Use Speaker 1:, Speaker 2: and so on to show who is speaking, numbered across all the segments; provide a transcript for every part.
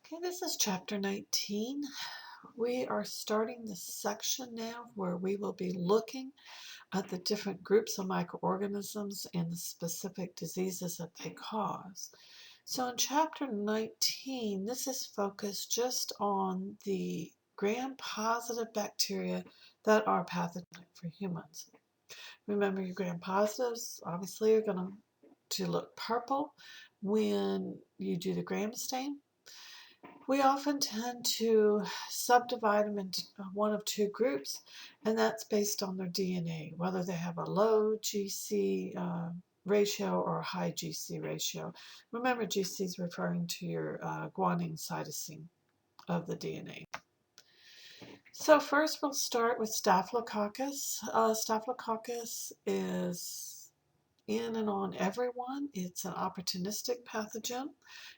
Speaker 1: Okay, this is chapter 19. We are starting this section now where we will be looking at the different groups of microorganisms and the specific diseases that they cause. So in chapter 19, this is focused just on the gram-positive bacteria that are pathogenic for humans. Remember, your gram-positives obviously are going to look purple when you do the gram stain. We often tend to subdivide them into one of two groups, and that's based on their DNA, whether they have a low GC ratio or a high GC ratio. Remember, GC is referring to your guanine cytosine of the DNA. So first we'll start with Staphylococcus. Staphylococcus is in and on everyone. It's an opportunistic pathogen.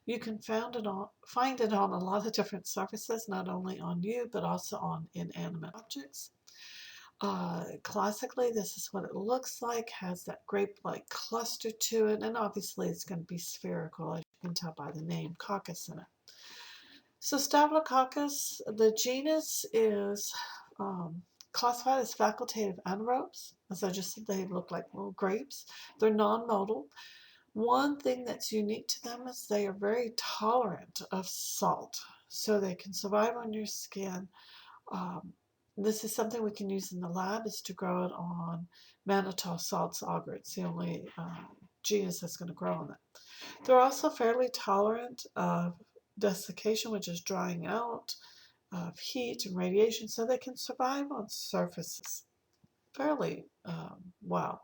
Speaker 1: You can find it on a lot of different surfaces, not only on you, but also on inanimate objects. Classically, this is what it looks like, has that grape-like cluster to it, and obviously it's going to be spherical, as you can tell by the name coccus in it. So Staphylococcus, the genus is classified as facultative anaerobes. As I just said, they look like little grapes. They're non-motile. One thing that's unique to them is they are very tolerant of salt, so they can survive on your skin. This is something we can use in the lab, is to grow it on mannitol salts agar. It's the only genus that's going to grow on it. They're also fairly tolerant of desiccation, which is drying out, of heat and radiation, so they can survive on surfaces fairly well.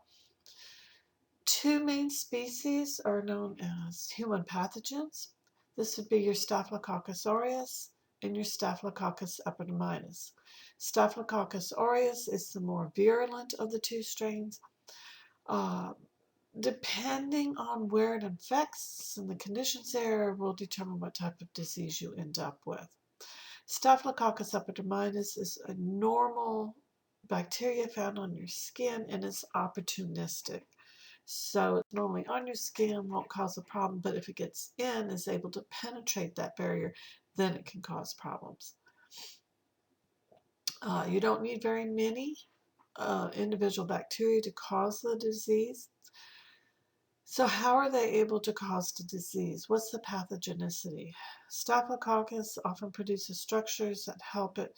Speaker 1: Two main species are known as human pathogens. This would be your Staphylococcus aureus and your Staphylococcus epidermidis. Staphylococcus aureus is the more virulent of the two strains. Depending on where it infects and the conditions there will determine what type of disease you end up with. Staphylococcus epidermidis is a normal bacteria found on your skin, and it's opportunistic. So it's normally on your skin, won't cause a problem, but if it gets in, is able to penetrate that barrier, then it can cause problems. You don't need very many individual bacteria to cause the disease. So how are they able to cause the disease? What's the pathogenicity? Staphylococcus often produces structures that help it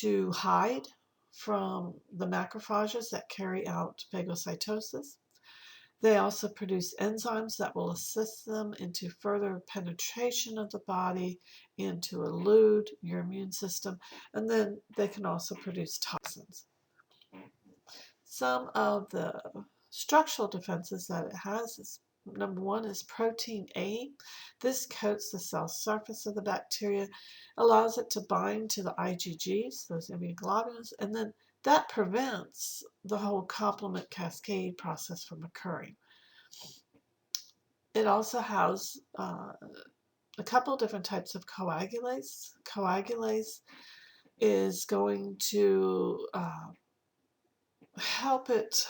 Speaker 1: to hide from the macrophages that carry out phagocytosis. They also produce enzymes that will assist them into further penetration of the body and to elude your immune system. And then they can also produce toxins. Some of the structural defenses that it has is, number one is protein A. This coats the cell surface of the bacteria, allows it to bind to the IgGs, those immunoglobulins, and then that prevents the whole complement cascade process from occurring. It also has a couple of different types of coagulase. Coagulase is going to help it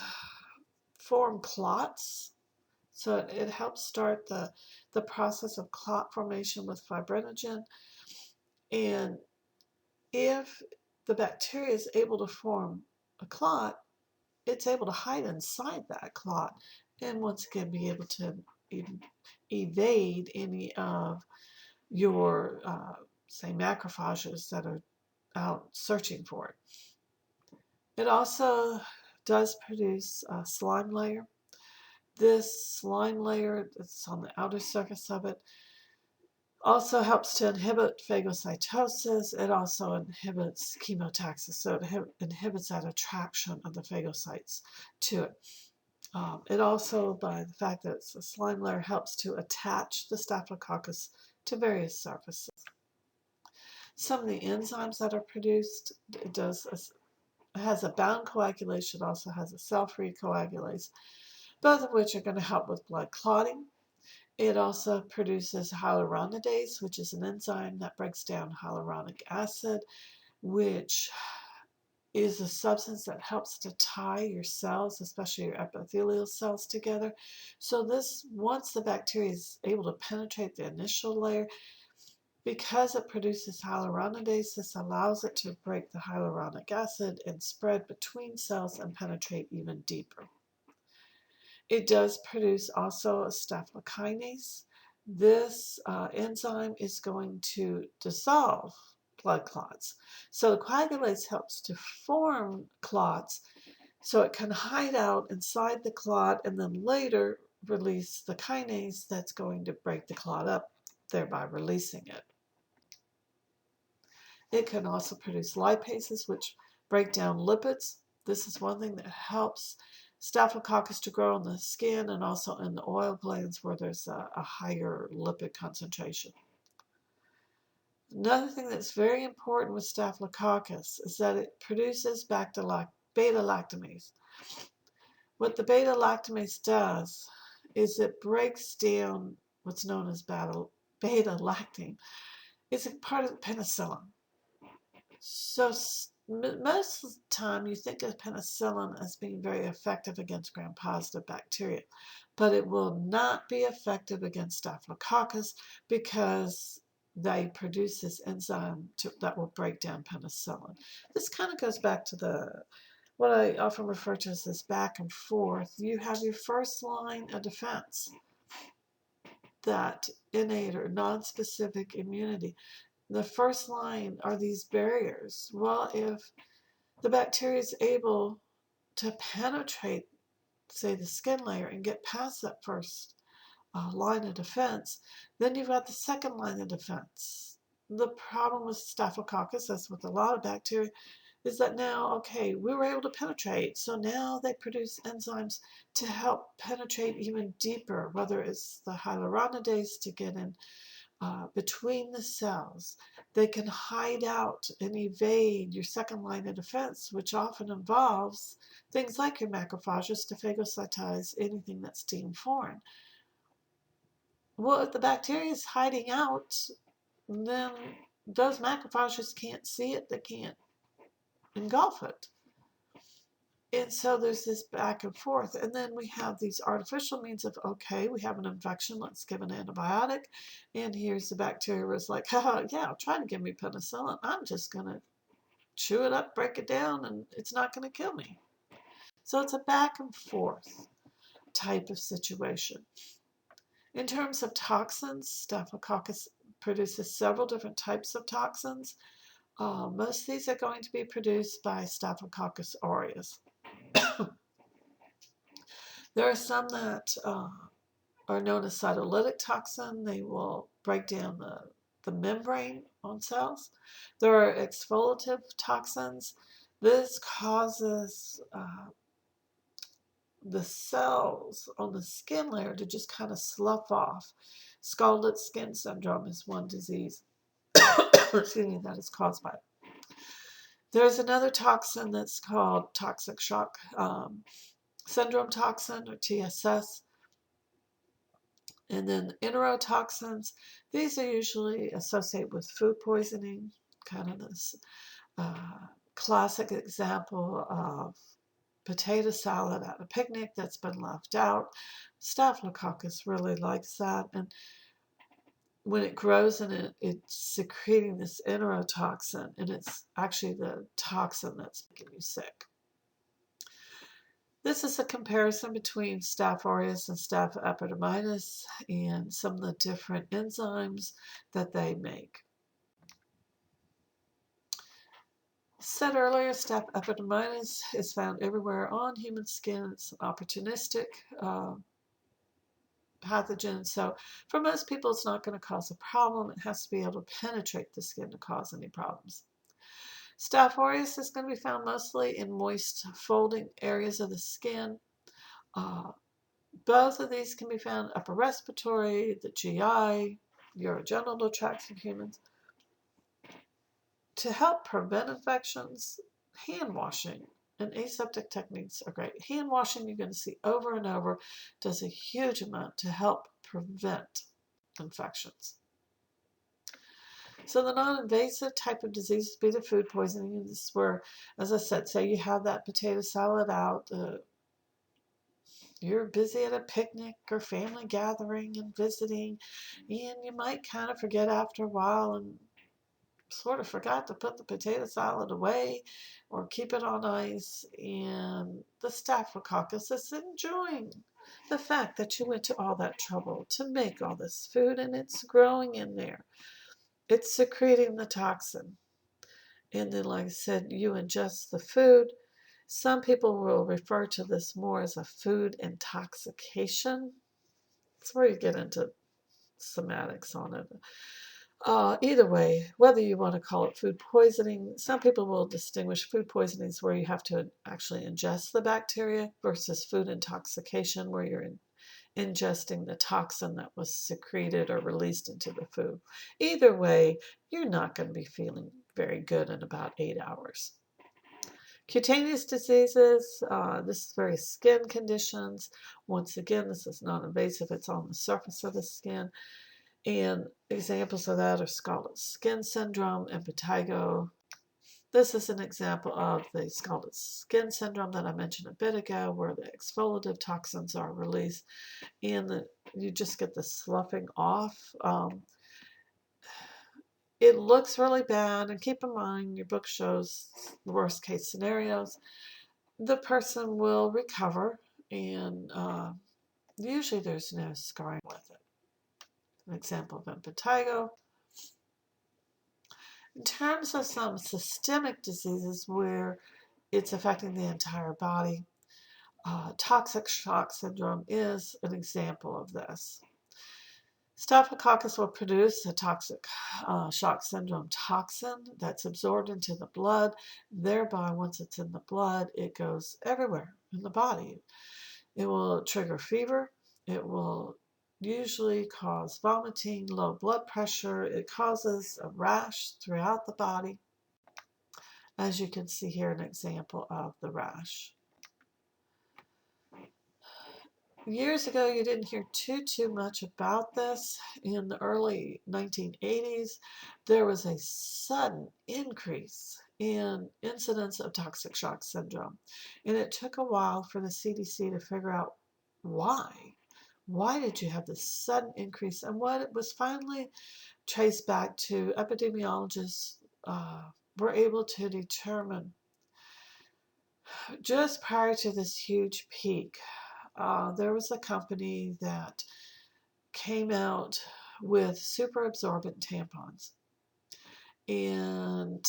Speaker 1: form clots. So it helps start the process of clot formation with fibrinogen. And if the bacteria is able to form a clot, it's able to hide inside that clot and once again be able to evade any of your, say, macrophages that are out searching for it. It also does produce a slime layer. This slime layer that's on the outer surface of it also helps to inhibit phagocytosis. It also inhibits chemotaxis, so it inhibits that attraction of the phagocytes to it. It also, by the fact that it's a slime layer, helps to attach the staphylococcus to various surfaces. Some of the enzymes that are produced, it has a bound coagulase, it also has a cell-free coagulase, both of which are going to help with blood clotting. It also produces hyaluronidase, which is an enzyme that breaks down hyaluronic acid, which is a substance that helps to tie your cells, especially your epithelial cells, together. So this, once the bacteria is able to penetrate the initial layer, Because it produces hyaluronidase, this allows it to break the hyaluronic acid and spread between cells and penetrate even deeper. It does produce also a staphylokinase. This enzyme is going to dissolve blood clots. So the coagulase helps to form clots so it can hide out inside the clot and then later release the kinase that's going to break the clot up, thereby releasing it. It can also produce lipases, which break down lipids. This is one thing that helps staphylococcus to grow on the skin and also in the oil glands where there's a higher lipid concentration. Another thing that's very important with staphylococcus is that it produces beta-lactamase. What the beta-lactamase does is it breaks down what's known as beta-lactam. It's a part of penicillin. So most of the time you think of penicillin as being very effective against gram-positive bacteria, but it will not be effective against staphylococcus because they produce this enzyme that will break down penicillin. This kind of goes back to what I often refer to as this back and forth. You have your first line of defense, that innate or non-specific immunity. The first line are these barriers. Well, if the bacteria is able to penetrate, say, the skin layer and get past that first line of defense, then you've got the second line of defense. The problem with staphylococcus, as with a lot of bacteria, is that now, okay, we were able to penetrate, so now they produce enzymes to help penetrate even deeper, whether it's the hyaluronidase to get in between the cells. They can hide out and evade your second line of defense, which often involves things like your macrophages to phagocytize anything that's deemed foreign. Well, if the bacteria is hiding out, then those macrophages can't see it, they can't engulf it. And so there's this back and forth. And then we have these artificial means of, okay, we have an infection, let's give an antibiotic. And here's the bacteria was like, oh, yeah, try to give me penicillin. I'm just going to chew it up, break it down, and it's not going to kill me. So it's a back and forth type of situation. In terms of toxins, Staphylococcus produces several different types of toxins. Most of these are going to be produced by Staphylococcus aureus. There are some that are known as cytolytic toxin. They will break down the membrane on cells. There are exfoliative toxins. This causes the cells on the skin layer to just kind of slough off. Scalded skin syndrome is one disease excuse me, that is caused by it. There's another toxin that's called toxic shock syndrome toxin, or TSS. And then enterotoxins, these are usually associated with food poisoning, kind of this classic example of potato salad at a picnic that's been left out. Staphylococcus really likes that, and when it grows in it, it's secreting this enterotoxin, and it's actually the toxin that's making you sick. This is a comparison between Staph aureus and Staph epidermidis and some of the different enzymes that they make. Said earlier, Staph epidermidis is found everywhere on human skin. It's an opportunistic pathogen, so for most people it's not going to cause a problem. It has to be able to penetrate the skin to cause any problems. Staph aureus is going to be found mostly in moist folding areas of the skin. Both of these can be found upper respiratory, the GI, urogenital tracts in humans. To help prevent infections, hand washing and aseptic techniques are great. Hand washing, you're going to see over and over, does a huge amount to help prevent infections. So the non-invasive type of disease would be the food poisoning. This is where, as I said, say you have that potato salad out, You're busy at a picnic or family gathering and visiting, and you might kind of forget after a while and sort of forgot to put the potato salad away or keep it on ice, and the staphylococcus is enjoying the fact that you went to all that trouble to make all this food, and it's growing in there. It's secreting the toxin. And then, like I said, you ingest the food. Some people will refer to this more as a food intoxication. That's where you get into somatics on it. Either way, whether you want to call it food poisoning, some people will distinguish food poisonings where you have to actually ingest the bacteria versus food intoxication where you're ingesting the toxin that was secreted or released into the food. Either way, you're not going to be feeling very good in about 8 hours. Cutaneous diseases, this is various skin conditions. Once again, this is non-invasive, it's on the surface of the skin. And examples of that are scarlet skin syndrome and vitiligo. This is an example of the scarlet skin syndrome that I mentioned a bit ago, where the exfoliative toxins are released and you just get the sloughing off. It looks really bad, and keep in mind your book shows the worst case scenarios. The person will recover, and usually there's no scarring with it. An example of impetigo. In terms of some systemic diseases where it's affecting the entire body, toxic shock syndrome is an example of this. Staphylococcus will produce a toxic shock syndrome toxin that's absorbed into the blood. Thereby, once it's in the blood, it goes everywhere in the body. It will trigger fever. It will usually cause vomiting, low blood pressure. It causes a rash throughout the body. As you can see here, an example of the rash. Years ago, you didn't hear too much about this. In the early 1980s, there was a sudden increase in incidence of toxic shock syndrome. And it took a while for the CDC to figure out why. Why did you have this sudden increase? And what it was finally traced back to, epidemiologists were able to determine just prior to this huge peak, there was a company that came out with super absorbent tampons. And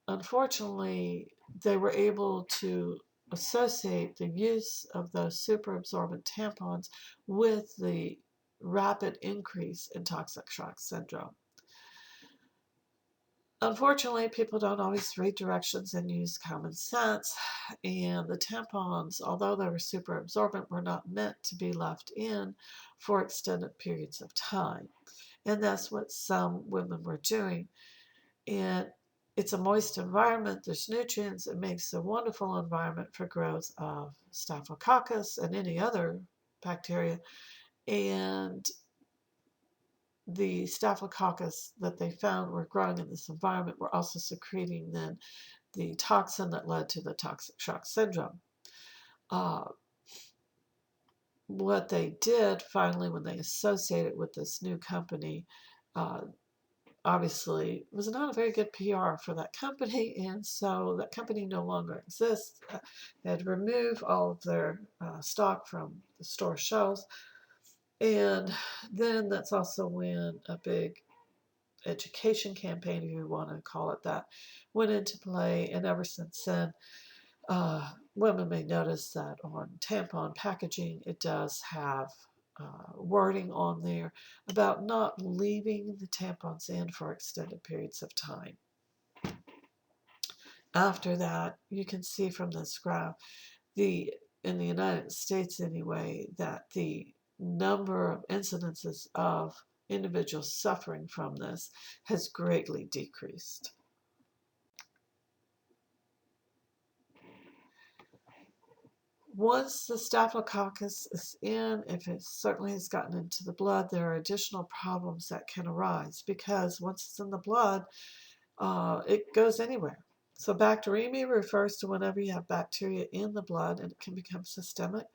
Speaker 1: unfortunately, they were able to associate the use of those super absorbent tampons with the rapid increase in toxic shock syndrome. Unfortunately, people don't always read directions and use common sense, and the tampons, although they were super absorbent, were not meant to be left in for extended periods of time. And that's what some women were doing. And it's a moist environment, there's nutrients, it makes a wonderful environment for growth of staphylococcus and any other bacteria. And the staphylococcus that they found were growing in this environment were also secreting then the toxin that led to the toxic shock syndrome. What they did finally when they associated with this new company, obviously was not a very good PR for that company, and so that company no longer exists. They had removed all of their stock from the store shelves. And then that's also when a big education campaign, if you want to call it that, went into play. And ever since then, women may notice that on tampon packaging, it does have wording on there about not leaving the tampons in for extended periods of time. After that, you can see from this graph, in the United States anyway, that the number of incidences of individuals suffering from this has greatly decreased. Once the staphylococcus is in, if it certainly has gotten into the blood, there are additional problems that can arise because once it's in the blood, it goes anywhere. So bacteremia refers to whenever you have bacteria in the blood and it can become systemic.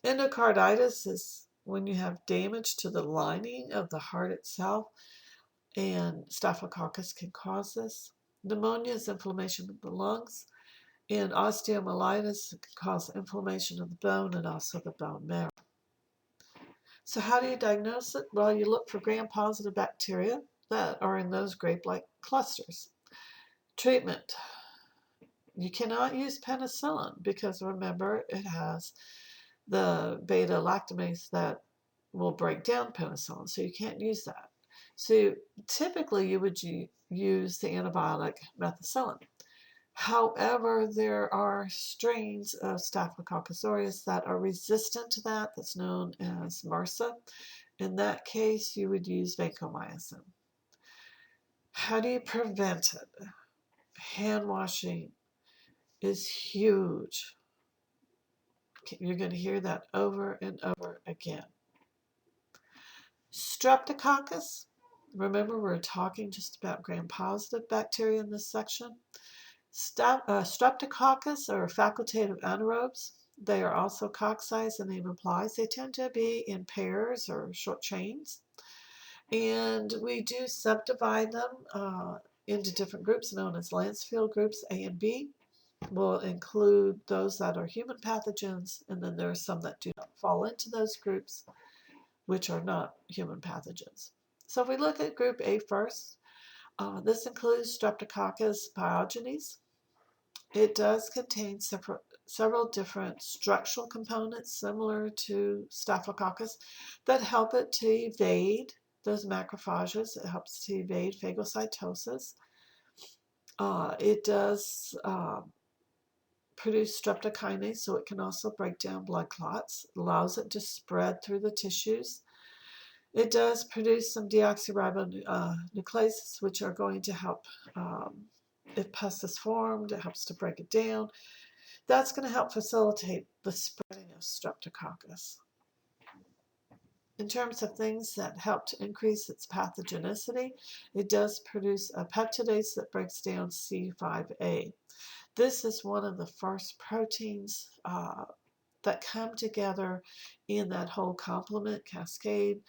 Speaker 1: Endocarditis is when you have damage to the lining of the heart itself, and staphylococcus can cause this. Pneumonia is inflammation of the lungs, and osteomyelitis can cause inflammation of the bone and also the bone marrow. So how do you diagnose it? Well, you look for gram-positive bacteria that are in those grape-like clusters. Treatment. You cannot use penicillin because remember it has the beta-lactamase that will break down penicillin, so you can't use that. So typically you would use the antibiotic methicillin. However, there are strains of Staphylococcus aureus that are resistant to that, that's known as MRSA. In that case, you would use vancomycin. How do you prevent it? Hand washing is huge. You're going to hear that over and over again. Streptococcus. Remember, we're talking just about gram-positive bacteria in this section. Streptococcus are facultative anaerobes. They are also cocci, as the name implies. They tend to be in pairs or short chains. And we do subdivide them into different groups known as Lancefield groups A and B. Will include those that are human pathogens, and then there are some that do not fall into those groups, which are not human pathogens. So if we look at group A first, this includes Streptococcus pyogenes. It does contain several different structural components similar to Staphylococcus that help it to evade those macrophages. It helps to evade phagocytosis. It does produce streptokinase, so it can also break down blood clots. It allows it to spread through the tissues. It does produce some deoxyribonucleases, which are going to help, if pus is formed, it helps to break it down. That's going to help facilitate the spreading of streptococcus. In terms of things that help to increase its pathogenicity, it does produce a peptidase that breaks down C5a. This is one of the first proteins that come together in that whole complement cascade.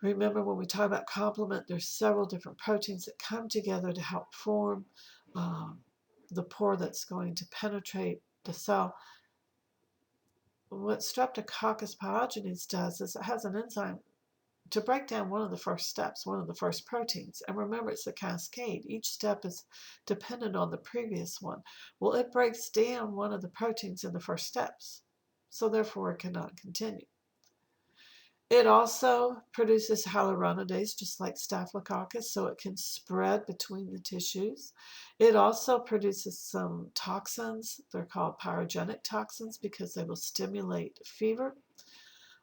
Speaker 1: Remember, when we talk about complement, there's several different proteins that come together to help form the pore that's going to penetrate the cell. What Streptococcus pyogenes does is it has an enzyme to break down one of the first steps, one of the first proteins. And remember, it's a cascade. Each step is dependent on the previous one. Well, it breaks down one of the proteins in the first steps, so therefore it cannot continue. It also produces hyaluronidase, just like Staphylococcus, so it can spread between the tissues. It also produces some toxins. They're called pyrogenic toxins because they will stimulate fever.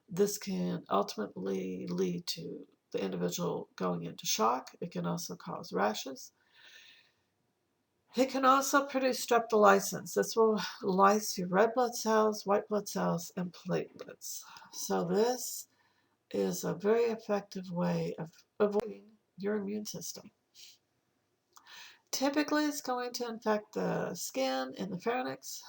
Speaker 1: This can ultimately lead to the individual going into shock. It can also cause rashes. It can also produce streptolysins. This will lyse your red blood cells, white blood cells, and platelets. So this is a very effective way of avoiding your immune system. Typically, it's going to infect the skin and the pharynx.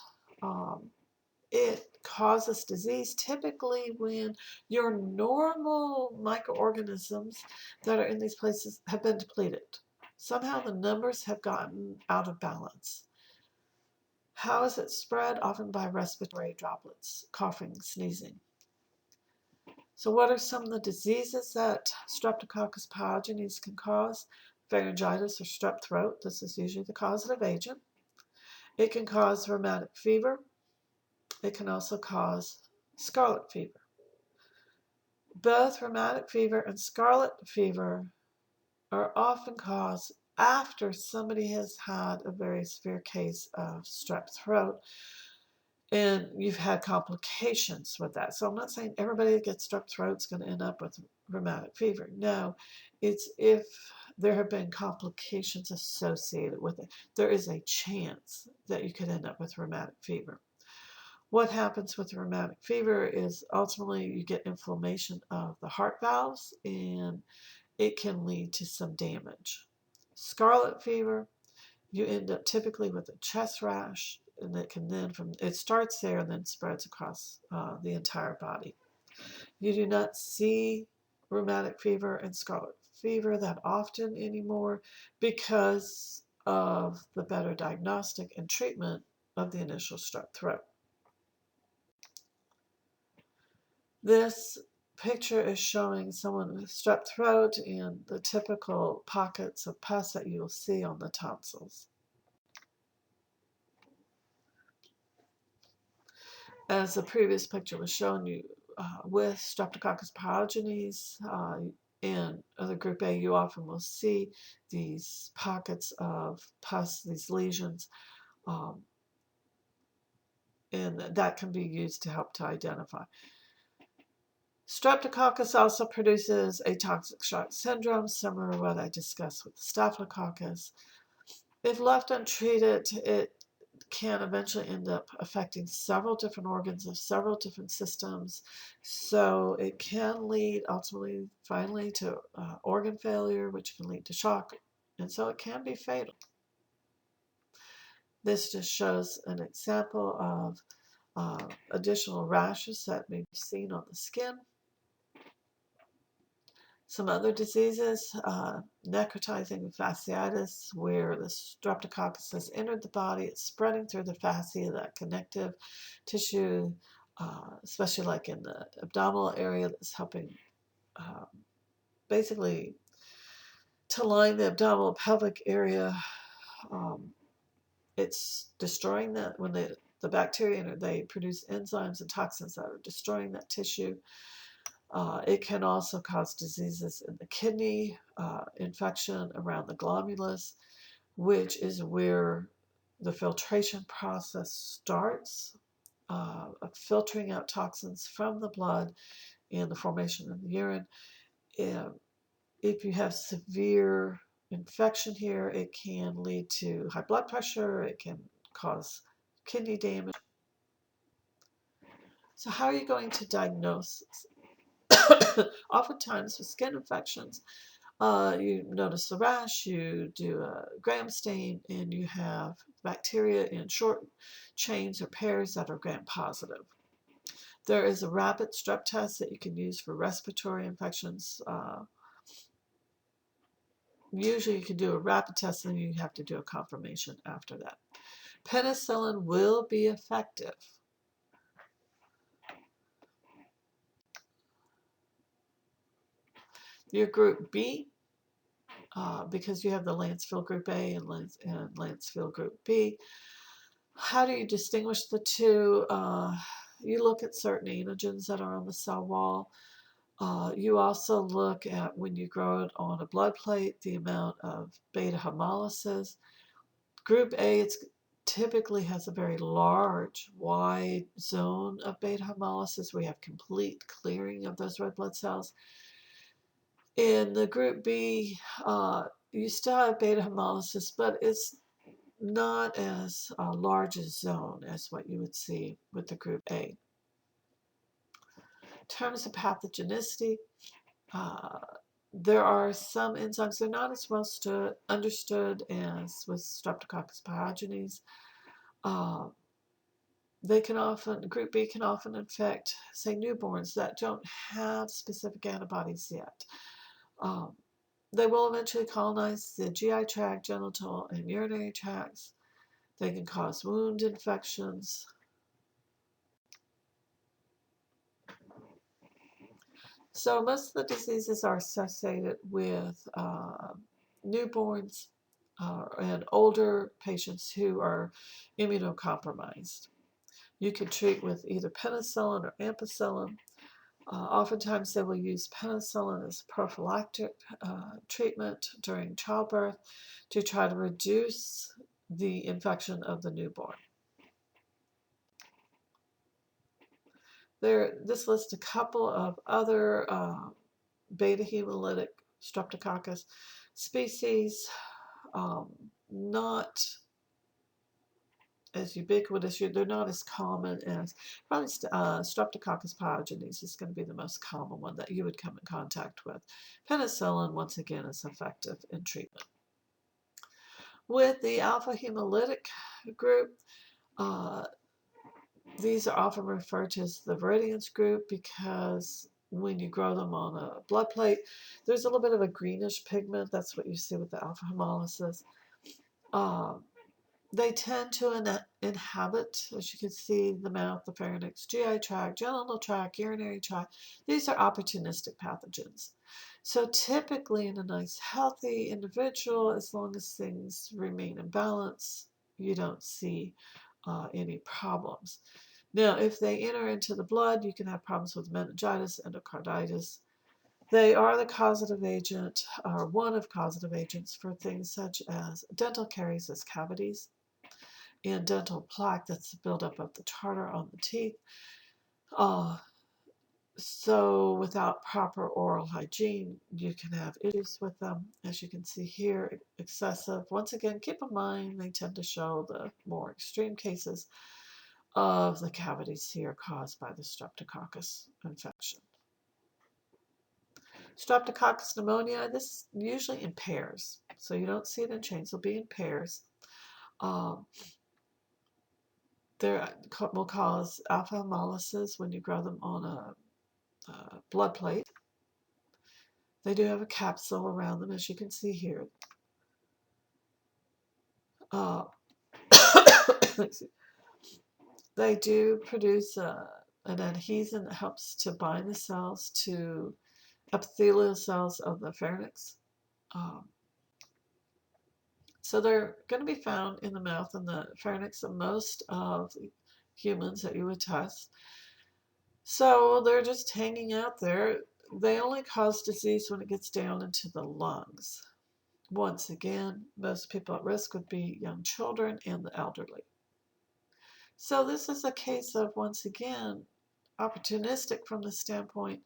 Speaker 1: It causes disease typically when your normal microorganisms that are in these places have been depleted. Somehow the numbers have gotten out of balance. How is it spread? Often by respiratory droplets, coughing, sneezing. So what are some of the diseases that Streptococcus pyogenes can cause? Pharyngitis or strep throat. This is usually the causative agent. It can cause rheumatic fever. It can also cause scarlet fever. Both rheumatic fever and scarlet fever are often caused after somebody has had a very severe case of strep throat and you've had complications with that. So I'm not saying everybody that gets strep throat is going to end up with rheumatic fever. No, it's if there have been complications associated with it. There is a chance that you could end up with rheumatic fever. What happens with rheumatic fever is ultimately you get inflammation of the heart valves and it can lead to some damage. Scarlet fever, you end up typically with a chest rash. and it can then it starts there and then spreads across the entire body. You do not see rheumatic fever and scarlet fever that often anymore because of the better diagnostic and treatment of the initial strep throat. This picture is showing someone with strep throat and the typical pockets of pus that you'll see on the tonsils. As the previous picture was showing you, with Streptococcus pyogenes in the group A, you often will see these pockets of pus, these lesions, and that can be used to help to identify. Streptococcus also produces a toxic shock syndrome, similar to what I discussed with the staphylococcus. If left untreated, it can eventually end up affecting several different organs of several different systems. So it can lead ultimately, finally, to organ failure, which can lead to shock, and so it can be fatal. This just shows an example of additional rashes that may be seen on the skin. Some other diseases, necrotizing fasciitis, where the streptococcus has entered the body, it's spreading through the fascia, that connective tissue, especially like in the abdominal area, that's helping basically to line the abdominal pelvic area. It's destroying that. When the bacteria enter, they produce enzymes and toxins that are destroying that tissue. It can also cause diseases in the kidney, infection around the glomerulus, which is where the filtration process starts, of filtering out toxins from the blood and the formation of the urine. If you have severe infection here, it can lead to high blood pressure, it can cause kidney damage. So how are you going to diagnose this? Oftentimes with skin infections, you notice the rash, you do a gram stain, and you have bacteria in short chains or pairs that are gram positive. There is a rapid strep test that you can use for respiratory infections. Usually you can do a rapid test and then you have to do a confirmation after that. Penicillin will be effective. Your group B, because you have the Lancefield group A and Lancefield group B, how do you distinguish the two? You look at certain antigens that are on the cell wall. You also look at, when you grow it on a blood plate, the amount of beta hemolysis. Group A, it typically has a very large, wide zone of beta hemolysis. We have complete clearing of those red blood cells. In the group B, you still have beta hemolysis, but it's not as large a zone as what you would see with the group A. In terms of pathogenicity, there are some enzymes, they're not as well understood as with Streptococcus pyogenes. Group B can often infect, say, newborns that don't have specific antibodies yet. They will eventually colonize the GI tract, genital, and urinary tracts. They can cause wound infections. So most of the diseases are associated with newborns and older patients who are immunocompromised. You can treat with either penicillin or ampicillin. Oftentimes they will use penicillin as prophylactic treatment during childbirth to try to reduce the infection of the newborn. This lists a couple of other beta hemolytic streptococcus species, not as ubiquitous. They're not as common as probably Streptococcus pyogenes is going to be the most common one that you would come in contact with. Penicillin, once again, is effective in treatment. With the alpha hemolytic group, Uh, these are often referred to as the viridians group because when you grow them on a blood plate, there's a little bit of a greenish pigment. That's what you see with the alpha hemolysis. They tend to inhabit, as you can see, the mouth, the pharynx, GI tract, genital tract, urinary tract. These are opportunistic pathogens. So typically in a nice healthy individual, as long as things remain in balance, you don't see any problems. Now, if they enter into the blood, you can have problems with meningitis, endocarditis. They are the causative agent, or one of causative agents for things such as dental caries as cavities and dental plaque, that's the buildup of the tartar on the teeth. So without proper oral hygiene, you can have issues with them. As you can see here, excessive. Once again, keep in mind they tend to show the more extreme cases of the cavities here caused by the streptococcus infection. Streptococcus pneumonia, this is usually in pairs. So you don't see it in chains, it'll be in pairs. They will cause alpha hemolysis when you grow them on a blood plate. They do have a capsule around them, as you can see here. They do produce an adhesion that helps to bind the cells to epithelial cells of the pharynx. So they're going to be found in the mouth and the pharynx of most of humans that you would test. So they're just hanging out there. They only cause disease when it gets down into the lungs. Once again, most people at risk would be young children and the elderly. So this is a case of, once again, opportunistic from the standpoint,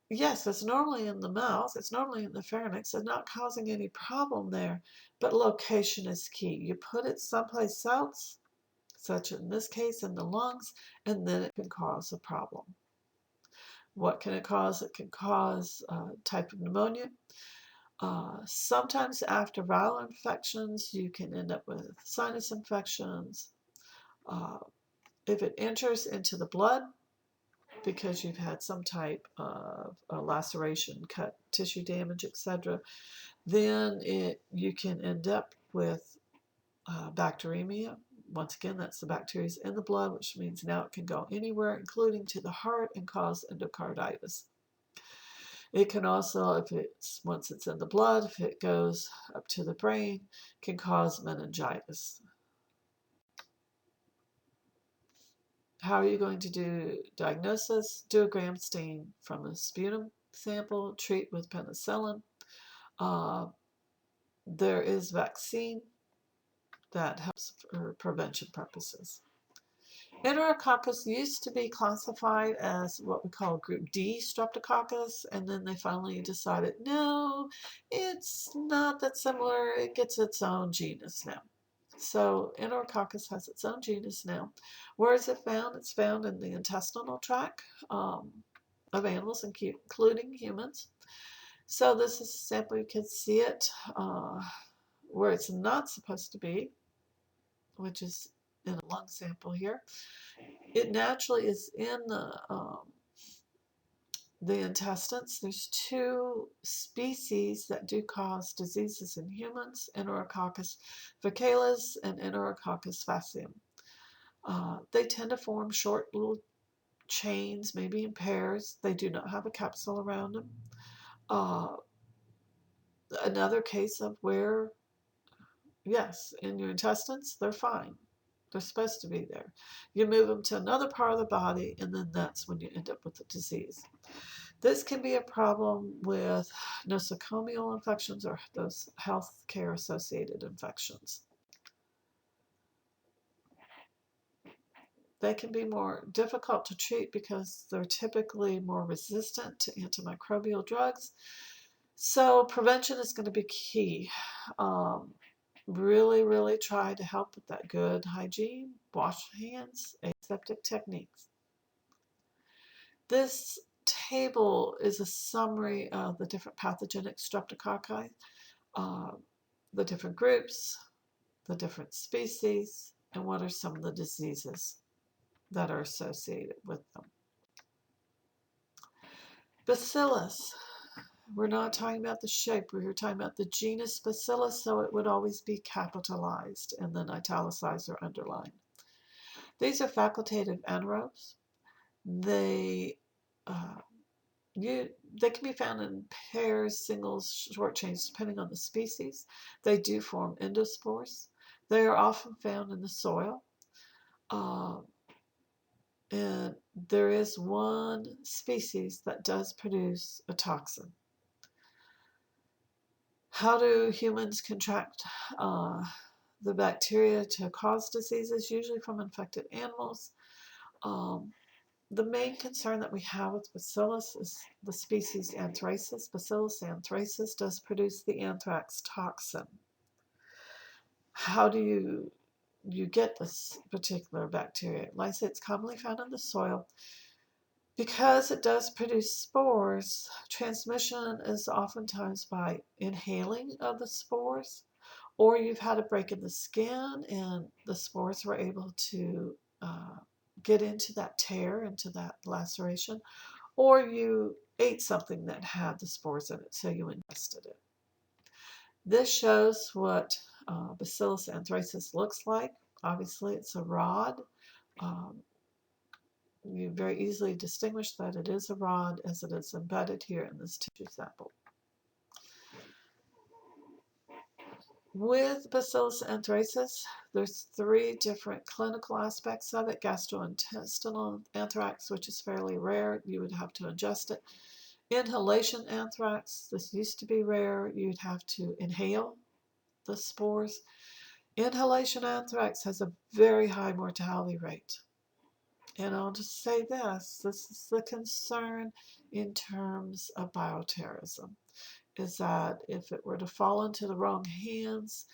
Speaker 1: yes, it's normally in the mouth, it's normally in the pharynx, and not causing any problem there, but location is key. You put it someplace else, such in this case in the lungs, and then it can cause a problem. What can it cause? It can cause a type of pneumonia. Sometimes after viral infections, you can end up with sinus infections. If it enters into the blood, because you've had some type of laceration, cut, tissue damage, etc., then you can end up with bacteremia. Once again, that's the bacteria in the blood, which means now it can go anywhere, including to the heart, and cause endocarditis. It can also, once it's in the blood, if it goes up to the brain, can cause meningitis. How are you going to do diagnosis? Do a gram stain from a sputum sample, treat with penicillin. There is vaccine that helps for prevention purposes. Enterococcus used to be classified as what we call group D streptococcus, and then they finally decided, no, it's not that similar. It gets its own genus now. So Enterococcus has its own genus now. Where is it found? It's found in the intestinal tract of animals, including humans. So this is a sample. You can see it where it's not supposed to be, which is in a lung sample here. It naturally is in the intestines. There's two species that do cause diseases in humans, Enterococcus faecalis and Enterococcus faecium. They tend to form short little chains, maybe in pairs. They do not have a capsule around them. Another case of where, yes, in your intestines, they're fine. They're supposed to be there. You move them to another part of the body, and then that's when you end up with the disease. This can be a problem with nosocomial infections or those healthcare associated infections. They can be more difficult to treat because they're typically more resistant to antimicrobial drugs. So prevention is going to be key. Really try to help with that good hygiene, wash hands, aseptic techniques. This table is a summary of the different pathogenic streptococci, the different groups, the different species, and what are some of the diseases that are associated with them. Bacillus. We're not talking about the shape, we're talking about the genus Bacillus, so it would always be capitalized and then italicized or underlined. These are facultative anaerobes. They they can be found in pairs, singles, short chains, depending on the species. They do form endospores. They are often found in the soil. And there is one species that does produce a toxin. How do humans contract the bacteria to cause diseases? Usually from infected animals. The main concern that we have with Bacillus is the species Anthracis. Bacillus anthracis does produce the anthrax toxin. How do you get this particular bacteria? Like I said, it's commonly found in the soil. Because it does produce spores, transmission is oftentimes by inhaling of the spores, or you've had a break in the skin and the spores were able to get into that tear, into that laceration, or you ate something that had the spores in it, so you ingested it. This shows what Bacillus anthracis looks like. Obviously, it's a rod. You very easily distinguish that it is a rod as it is embedded here in this tissue sample. With Bacillus anthracis, there's 3 different clinical aspects of it. Gastrointestinal anthrax, which is fairly rare, you would have to ingest it. Inhalation anthrax, this used to be rare, you'd have to inhale the spores. Inhalation anthrax has a very high mortality rate. And I'll just say this is the concern in terms of bioterrorism, is that if it were to fall into the wrong hands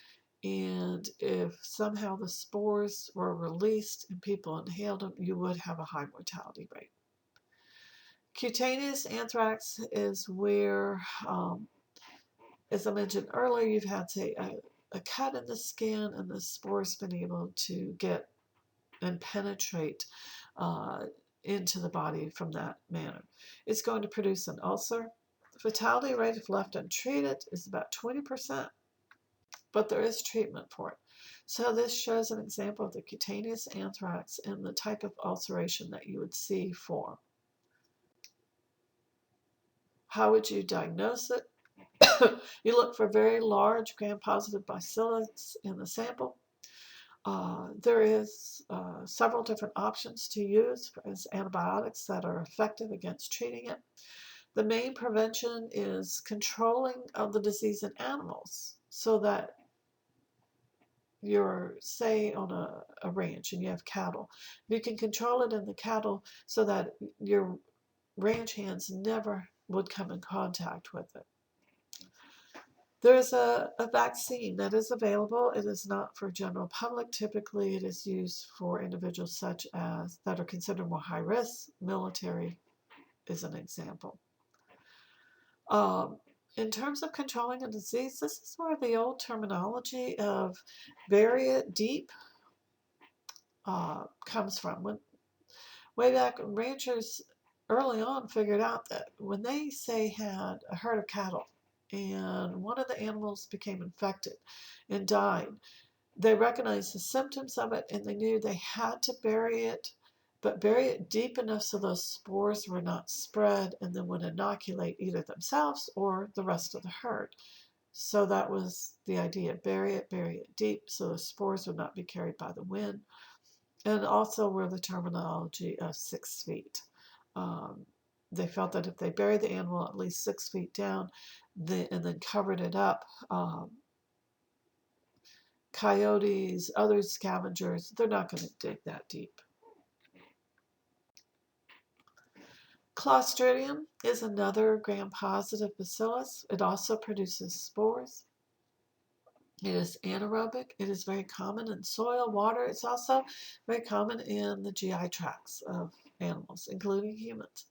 Speaker 1: and if somehow the spores were released and people inhaled them, you would have a high mortality rate. Cutaneous anthrax is where, as I mentioned earlier, you've had, say, a cut in the skin and the spore's been able to get and penetrate into the body from that manner. It's going to produce an ulcer. The fatality rate if left untreated is about 20%, but there is treatment for it. So this shows an example of the cutaneous anthrax and the type of ulceration that you would see form. How would you diagnose it? You look for very large gram-positive bacillus in the sample. There is several different options to use as antibiotics that are effective against treating it. The main prevention is controlling of the disease in animals so that you're, say, on a ranch and you have cattle. You can control it in the cattle so that your ranch hands never would come in contact with it. There's a vaccine that is available. It is not for general public. Typically, it is used for individuals such as that are considered more high risk. Military is an example. In terms of controlling a disease, this is where the old terminology of bury it deep comes from. Way back, ranchers early on figured out that when they, say, had a herd of cattle, and one of the animals became infected and died, they recognized the symptoms of it and they knew they had to bury it, but bury it deep enough so those spores were not spread and then would inoculate either themselves or the rest of the herd. So that was the idea. Bury it deep so the spores would not be carried by the wind. And also were the terminology of 6 feet. They felt that if they buried the animal at least 6 feet down and then covered it up, coyotes, other scavengers, they're not going to dig that deep. Clostridium is another gram-positive bacillus. It also produces spores. It is anaerobic. It is very common in soil, water. It's also very common in the GI tracts of animals, including humans.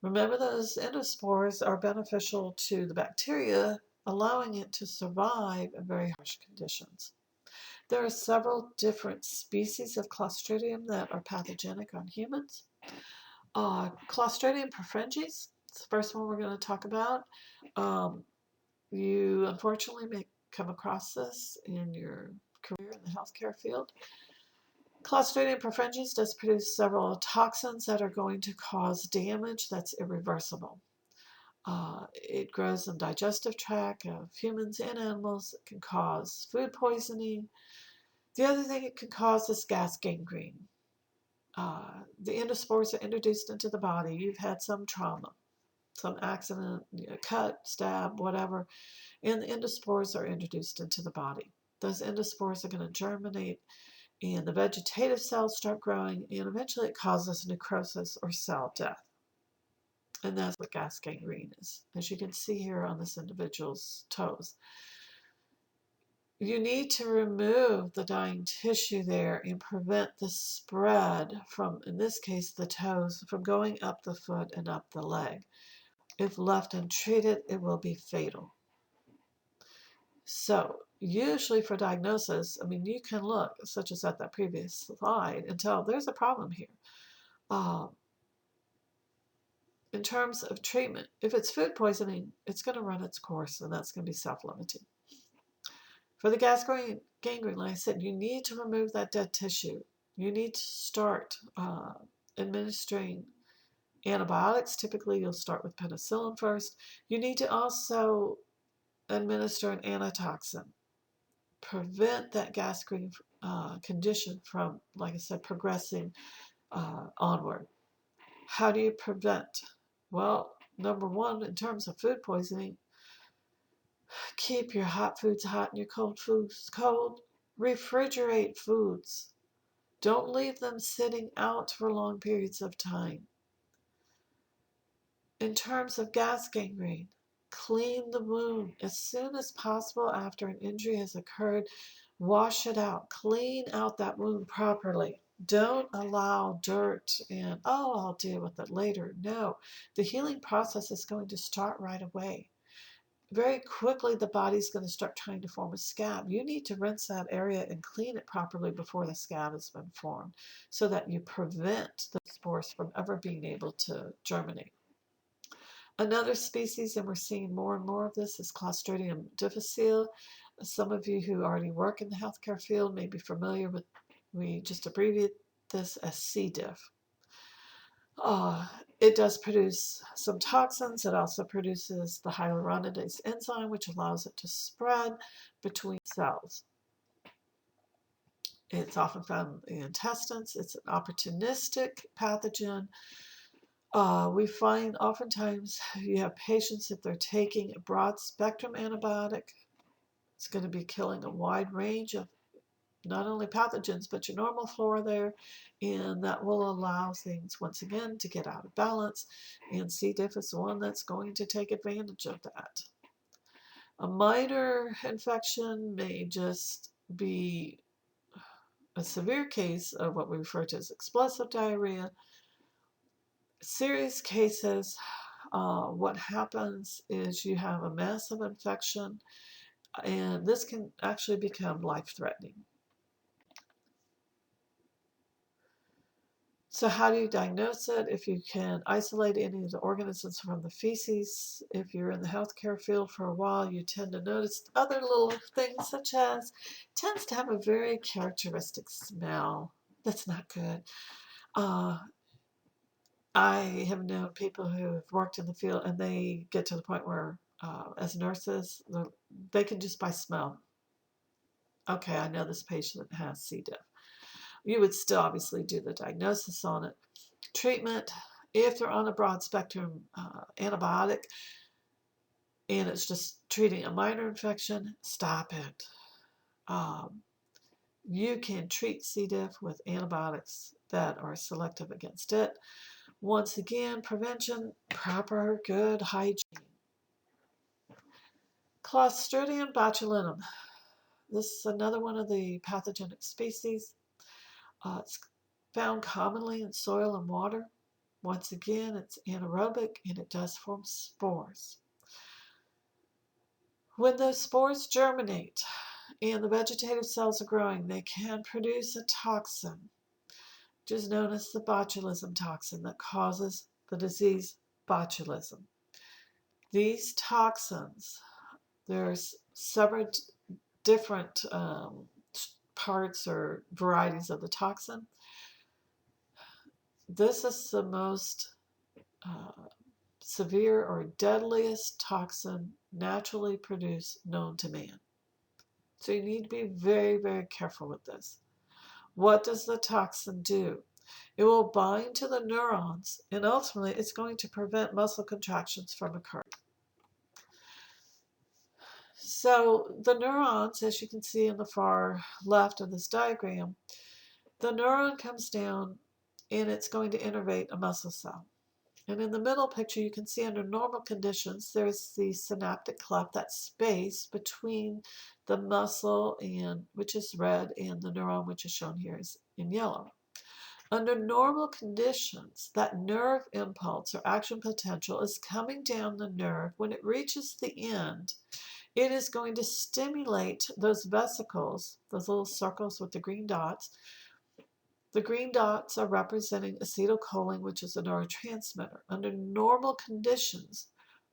Speaker 1: Remember, those endospores are beneficial to the bacteria, allowing it to survive in very harsh conditions. There are several different species of Clostridium that are pathogenic on humans. Clostridium perfringens, it's the first one we're going to talk about. You unfortunately may come across this in your career in the healthcare field. Clostridium perfringens does produce several toxins that are going to cause damage that's irreversible. It grows in the digestive tract of humans and animals. It can cause food poisoning. The other thing it can cause is gas gangrene. The endospores are introduced into the body. You've had some trauma, some accident, cut, stab, whatever, and the endospores are introduced into the body. Those endospores are going to germinate, and the vegetative cells start growing, and eventually it causes necrosis or cell death. And that's what gas gangrene is, as you can see here on this individual's toes. You need to remove the dying tissue there and prevent the spread from, in this case, the toes, from going up the foot and up the leg. If left untreated, it will be fatal. So, usually for diagnosis, I mean, you can look, such as at that previous slide, and tell there's a problem here. In terms of treatment, if it's food poisoning, it's going to run its course, and that's going to be self-limiting. For the gas gangrene, like I said, you need to remove that dead tissue. You need to start administering antibiotics. Typically, you'll start with penicillin first. You need to also administer an antitoxin. Prevent that gas gangrene condition from, like I said, progressing onward. How do you prevent? Well, number one, in terms of food poisoning, keep your hot foods hot and your cold foods cold. Refrigerate foods. Don't leave them sitting out for long periods of time. In terms of gas gangrene, clean the wound as soon as possible after an injury has occurred. Wash it out. Clean out that wound properly. Don't allow dirt and, oh, I'll deal with it later. No, the healing process is going to start right away. Very quickly, the body's going to start trying to form a scab. You need to rinse that area and clean it properly before the scab has been formed so that you prevent the spores from ever being able to germinate. Another species, and we're seeing more and more of this, is Clostridium difficile. Some of you who already work in the healthcare field may be familiar with, we just abbreviate this as C. diff. It does produce some toxins. It also produces the hyaluronidase enzyme, which allows it to spread between cells. It's often found in the intestines. It's an opportunistic pathogen. We find oftentimes you have patients, if they're taking a broad spectrum antibiotic, it's going to be killing a wide range of not only pathogens, but your normal flora there, and that will allow things, once again, to get out of balance, and C. diff is the one that's going to take advantage of that. A minor infection may just be a severe case of what we refer to as explosive diarrhea. Serious cases, what happens is you have a massive infection, and this can actually become life-threatening. So how do you diagnose it? If you can isolate any of the organisms from the feces, if you're in the healthcare field for a while, you tend to notice other little things, such as tends to have a very characteristic smell that's not good. I have known people who have worked in the field, and they get to the point where, as nurses, they can just by smell, okay, I know this patient has C. diff. You would still obviously do the diagnosis on it. Treatment, if they're on a broad spectrum antibiotic and it's just treating a minor infection, stop it. You can treat C. diff with antibiotics that are selective against it. Once again, prevention, proper, good hygiene. Clostridium botulinum. This is another one of the pathogenic species. It's found commonly in soil and water. Once again, it's anaerobic and it does form spores. When those spores germinate and the vegetative cells are growing, they can produce a toxin, which is known as the botulism toxin, that causes the disease botulism. These toxins, there's several different parts or varieties of the toxin. This is the most severe or deadliest toxin naturally produced known to man. So you need to be very, very careful with this. What does the toxin do? It will bind to the neurons, and ultimately it's going to prevent muscle contractions from occurring. So the neurons, as you can see in the far left of this diagram, the neuron comes down and it's going to innervate a muscle cell. And in the middle picture, you can see under normal conditions, there's the synaptic cleft, that space between the muscle, and which is red, and the neuron, which is shown here is in yellow. Under normal conditions, that nerve impulse or action potential is coming down the nerve. When it reaches the end, it is going to stimulate those vesicles, those little circles with the green dots. The green dots are representing acetylcholine, which is a neurotransmitter. Under normal conditions,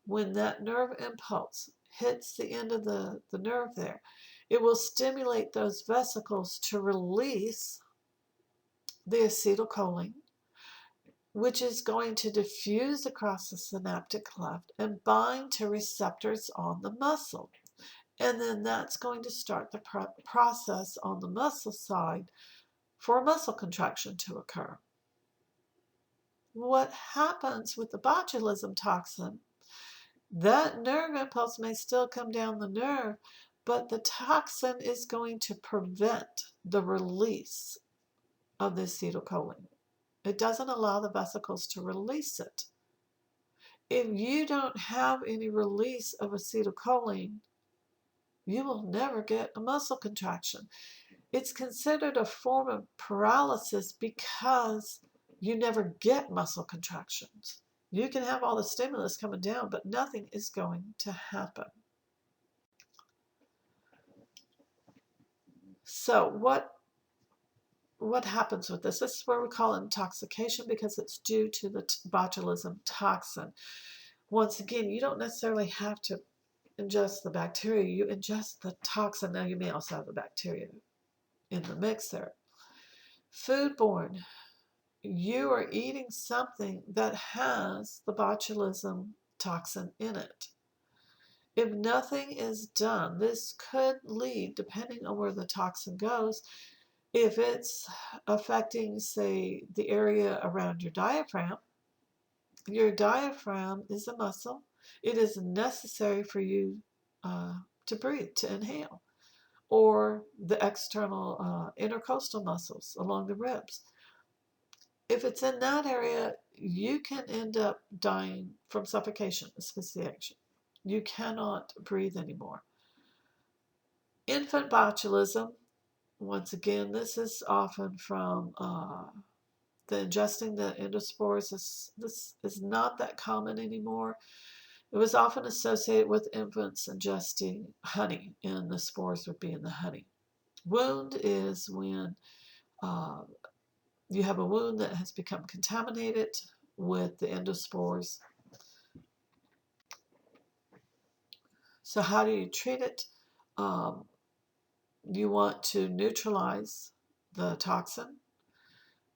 Speaker 1: when that nerve impulse hits the end of the nerve there, it will stimulate those vesicles to release the acetylcholine, which is going to diffuse across the synaptic cleft and bind to receptors on the muscle. And then that's going to start the process on the muscle side for a muscle contraction to occur. What happens with the botulism toxin, that nerve impulse may still come down the nerve, but the toxin is going to prevent the release of the acetylcholine. It doesn't allow the vesicles to release it. If you don't have any release of acetylcholine, you will never get a muscle contraction. It's considered a form of paralysis because you never get muscle contractions. You can have all the stimulus coming down, but nothing is going to happen. So what happens with this? This is where we call it intoxication, because it's due to the botulism toxin. Once again, you don't necessarily have to ingest the bacteria. You ingest the toxin. Now, you may also have the bacteria in the mix there. Foodborne. You are eating something that has the botulism toxin in it. If nothing is done, this could lead, depending on where the toxin goes, if it's affecting, say, the area around your diaphragm is a muscle. It is necessary for you to breathe, to inhale, or the external intercostal muscles along the ribs. If it's in that area, you can end up dying from suffocation, asphyxiation. You cannot breathe anymore. Infant botulism, once again, this is often from the ingesting the endospores. This is not that common anymore. It was often associated with infants ingesting honey, and the spores would be in the honey. Wound is when you have a wound that has become contaminated with the endospores. So how do you treat it? You want to neutralize the toxin.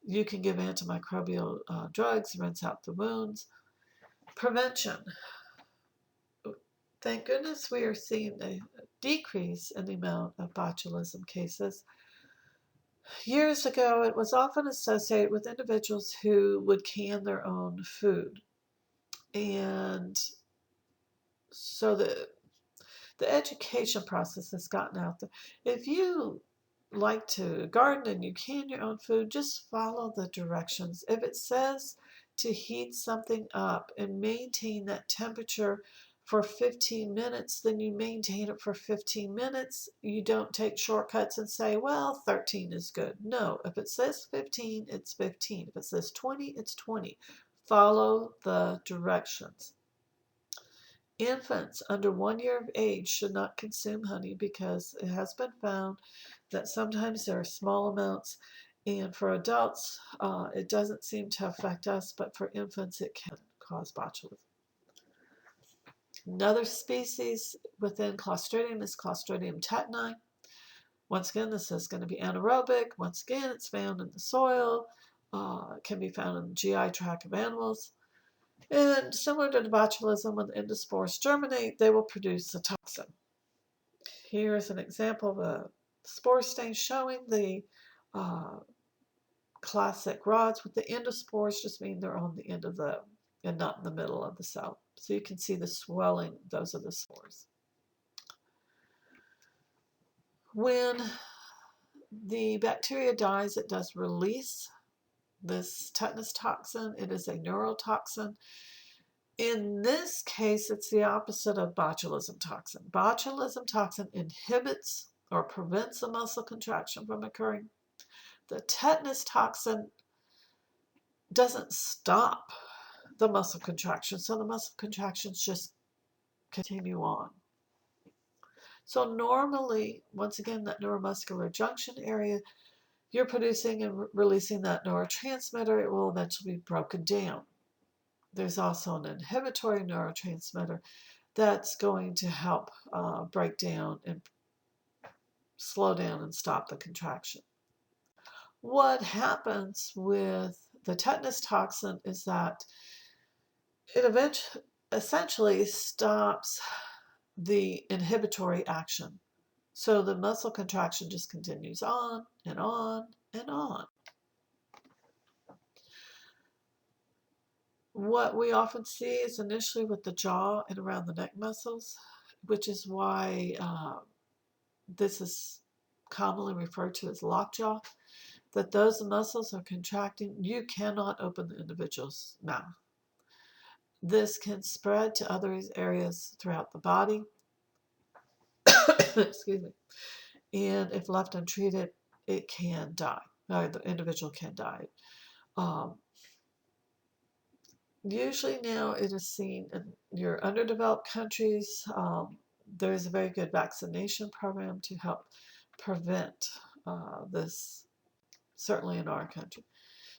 Speaker 1: You can give antimicrobial drugs, rinse out the wounds. Prevention. Thank goodness we are seeing a decrease in the amount of botulism cases. Years ago, it was often associated with individuals who would can their own food. And so the education process has gotten out there. If you like to garden and you can your own food, just follow the directions. If it says to heat something up and maintain that temperature for 15 minutes, then you maintain it for 15 minutes. You don't take shortcuts and say, well, 13 is good. No, if it says 15, it's 15. If it says 20, it's 20. Follow the directions. Infants under 1 year of age should not consume honey because it has been found that sometimes there are small amounts, and for adults it doesn't seem to affect us, but for infants it can cause botulism. Another species within Clostridium is Clostridium tetani. Once again, this is going to be anaerobic. Once again, it's found in the soil. It can be found in the GI tract of animals. And similar to the botulism, when the endospores germinate, they will produce a toxin. Here is an example of a spore stain showing the classic rods with the endospores, just mean they're on the end of the, and not in the middle of the cell. So you can see the swelling, those are the spores. When the bacteria dies, it does release this tetanus toxin. It is a neurotoxin. In this case, it's the opposite of botulism toxin. Botulism toxin inhibits or prevents the muscle contraction from occurring. The tetanus toxin doesn't stop the muscle contraction, so the muscle contractions just continue on. So normally, once again, that neuromuscular junction area, you're producing and releasing that neurotransmitter. It will eventually be broken down. There's also an inhibitory neurotransmitter that's going to help break down and slow down and stop the contraction. What happens with the tetanus toxin is that it essentially stops the inhibitory action. So the muscle contraction just continues on and on and on. What we often see is initially with the jaw and around the neck muscles, which is why this is commonly referred to as lockjaw, that those muscles are contracting. You cannot open the individual's mouth. This can spread to other areas throughout the body. Excuse me. And if left untreated, it can die. The individual can die. Usually now it is seen in your underdeveloped countries. There is a very good vaccination program to help prevent this, certainly in our country.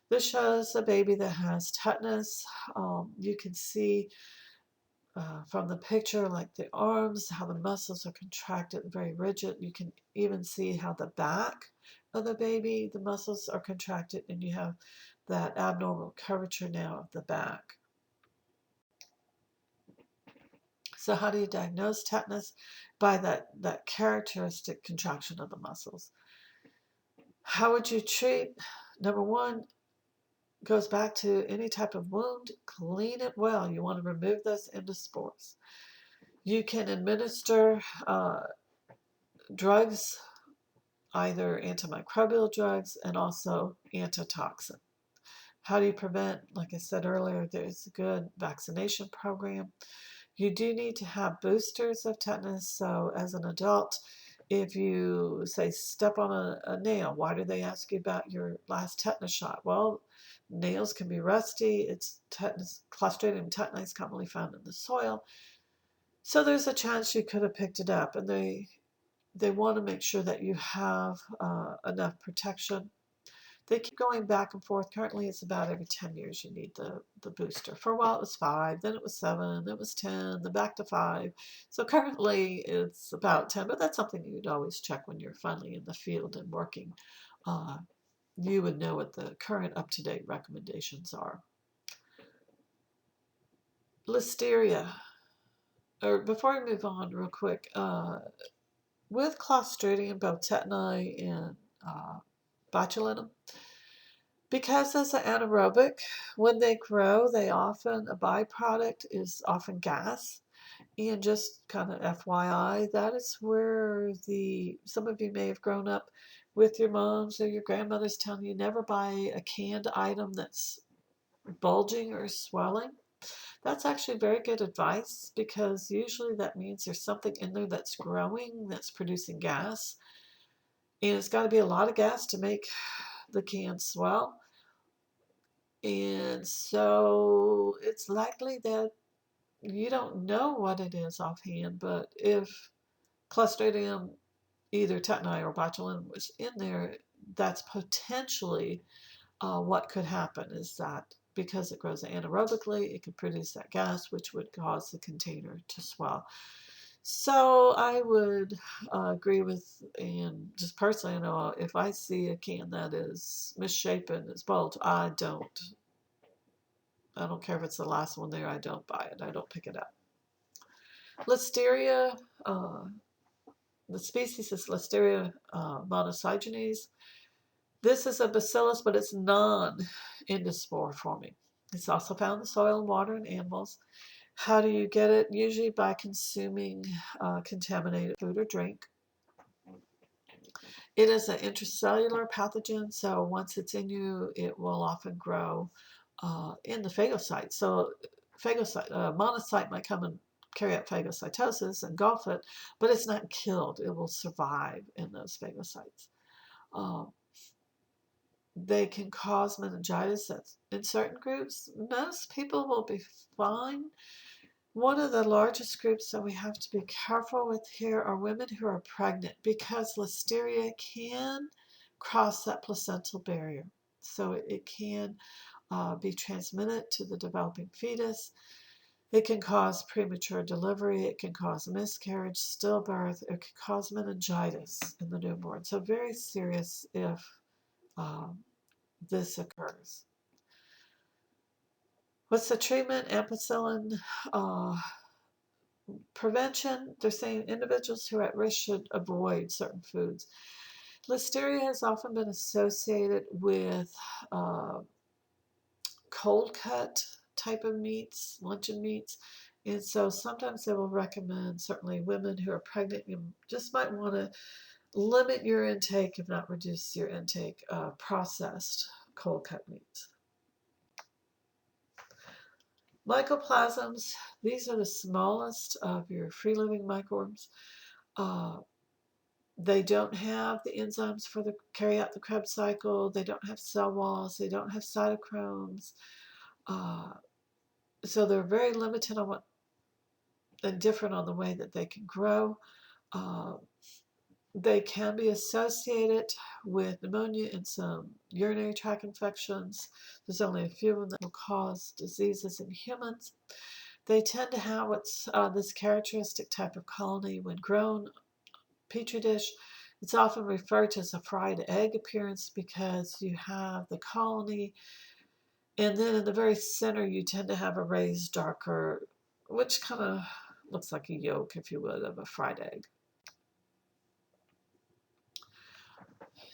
Speaker 1: This shows a baby that has tetanus. You can see from the picture, like the arms, how the muscles are contracted and very rigid. You can even see how the back of the baby, the muscles are contracted, and you have that abnormal curvature now of the back. So how do you diagnose tetanus? By that characteristic contraction of the muscles. How would you treat? Number one, goes back to any type of wound, clean it well. You want to remove those endospores. You can administer drugs, either antimicrobial drugs and also antitoxin. How do you prevent? Like I said earlier, there's a good vaccination program. You do need to have boosters of tetanus. So as an adult, if you say step on a nail, why do they ask you about your last tetanus shot? Well, nails can be rusty. It's tetanus, Clostridium tetani is commonly found in the soil. So there's a chance you could have picked it up, and they want to make sure that you have enough protection. They keep going back and forth. Currently, it's about every 10 years you need the booster. For a while, it was 5, then it was 7, then it was 10, then back to 5. So currently, it's about 10, but that's something you'd always check when you're finally in the field and working. You would know what the current up-to-date recommendations are. Listeria. Or before we move on real quick, with Clostridium, both tetani and botulinum, because as an anaerobic, when they grow, a byproduct is often gas. And just kind of FYI, that is where some of you may have grown up with your moms or your grandmothers telling you never buy a canned item that's bulging or swelling. That's actually very good advice, because usually that means there's something in there that's growing, that's producing gas. And it's got to be a lot of gas to make the can swell. And so it's likely that you don't know what it is offhand, but if Clostridium either tetani or botulinum was in there, that's potentially what could happen is that because it grows anaerobically, it could produce that gas, which would cause the container to swell. So I would agree with, and just personally, if I see a can that is misshapen, is bold, I don't care if it's the last one there, I don't buy it, I don't pick it up. Listeria, the species is Listeria monocygenes. This is a bacillus, but it's non-endospore-forming. It's also found in soil and water and animals. How do you get it? Usually by consuming contaminated food or drink. It is an intracellular pathogen, so once it's in you, it will often grow in the phagocyte. So monocyte might come and carry out phagocytosis, engulf it, but it's not killed. It will survive in those phagocytes. They can cause meningitis in certain groups. Most people will be fine. One of the largest groups that we have to be careful with here are women who are pregnant because Listeria can cross that placental barrier. So it can be transmitted to the developing fetus. It can cause premature delivery. It can cause miscarriage, stillbirth. It can cause meningitis in the newborn. So very serious if this occurs. What's the treatment? Ampicillin prevention. They're saying individuals who are at risk should avoid certain foods. Listeria has often been associated with cold cut type of meats, luncheon meats. And so sometimes they will recommend, certainly women who are pregnant, you just might want to limit your intake, if not reduce your intake of processed cold cut meats. Mycoplasms, these are the smallest of your free-living microbes. They don't have the enzymes for carry out the Krebs cycle. They don't have cell walls. They don't have cytochromes. So they're very limited on and different on the way that they can grow. They can be associated with pneumonia and some urinary tract infections. There's only a few of them that will cause diseases in humans. They tend to have what's this characteristic type of colony when grown petri dish. It's often referred to as a fried egg appearance because you have the colony, and then in the very center you tend to have a raised darker, which kind of looks like a yolk, if you would, of a fried egg.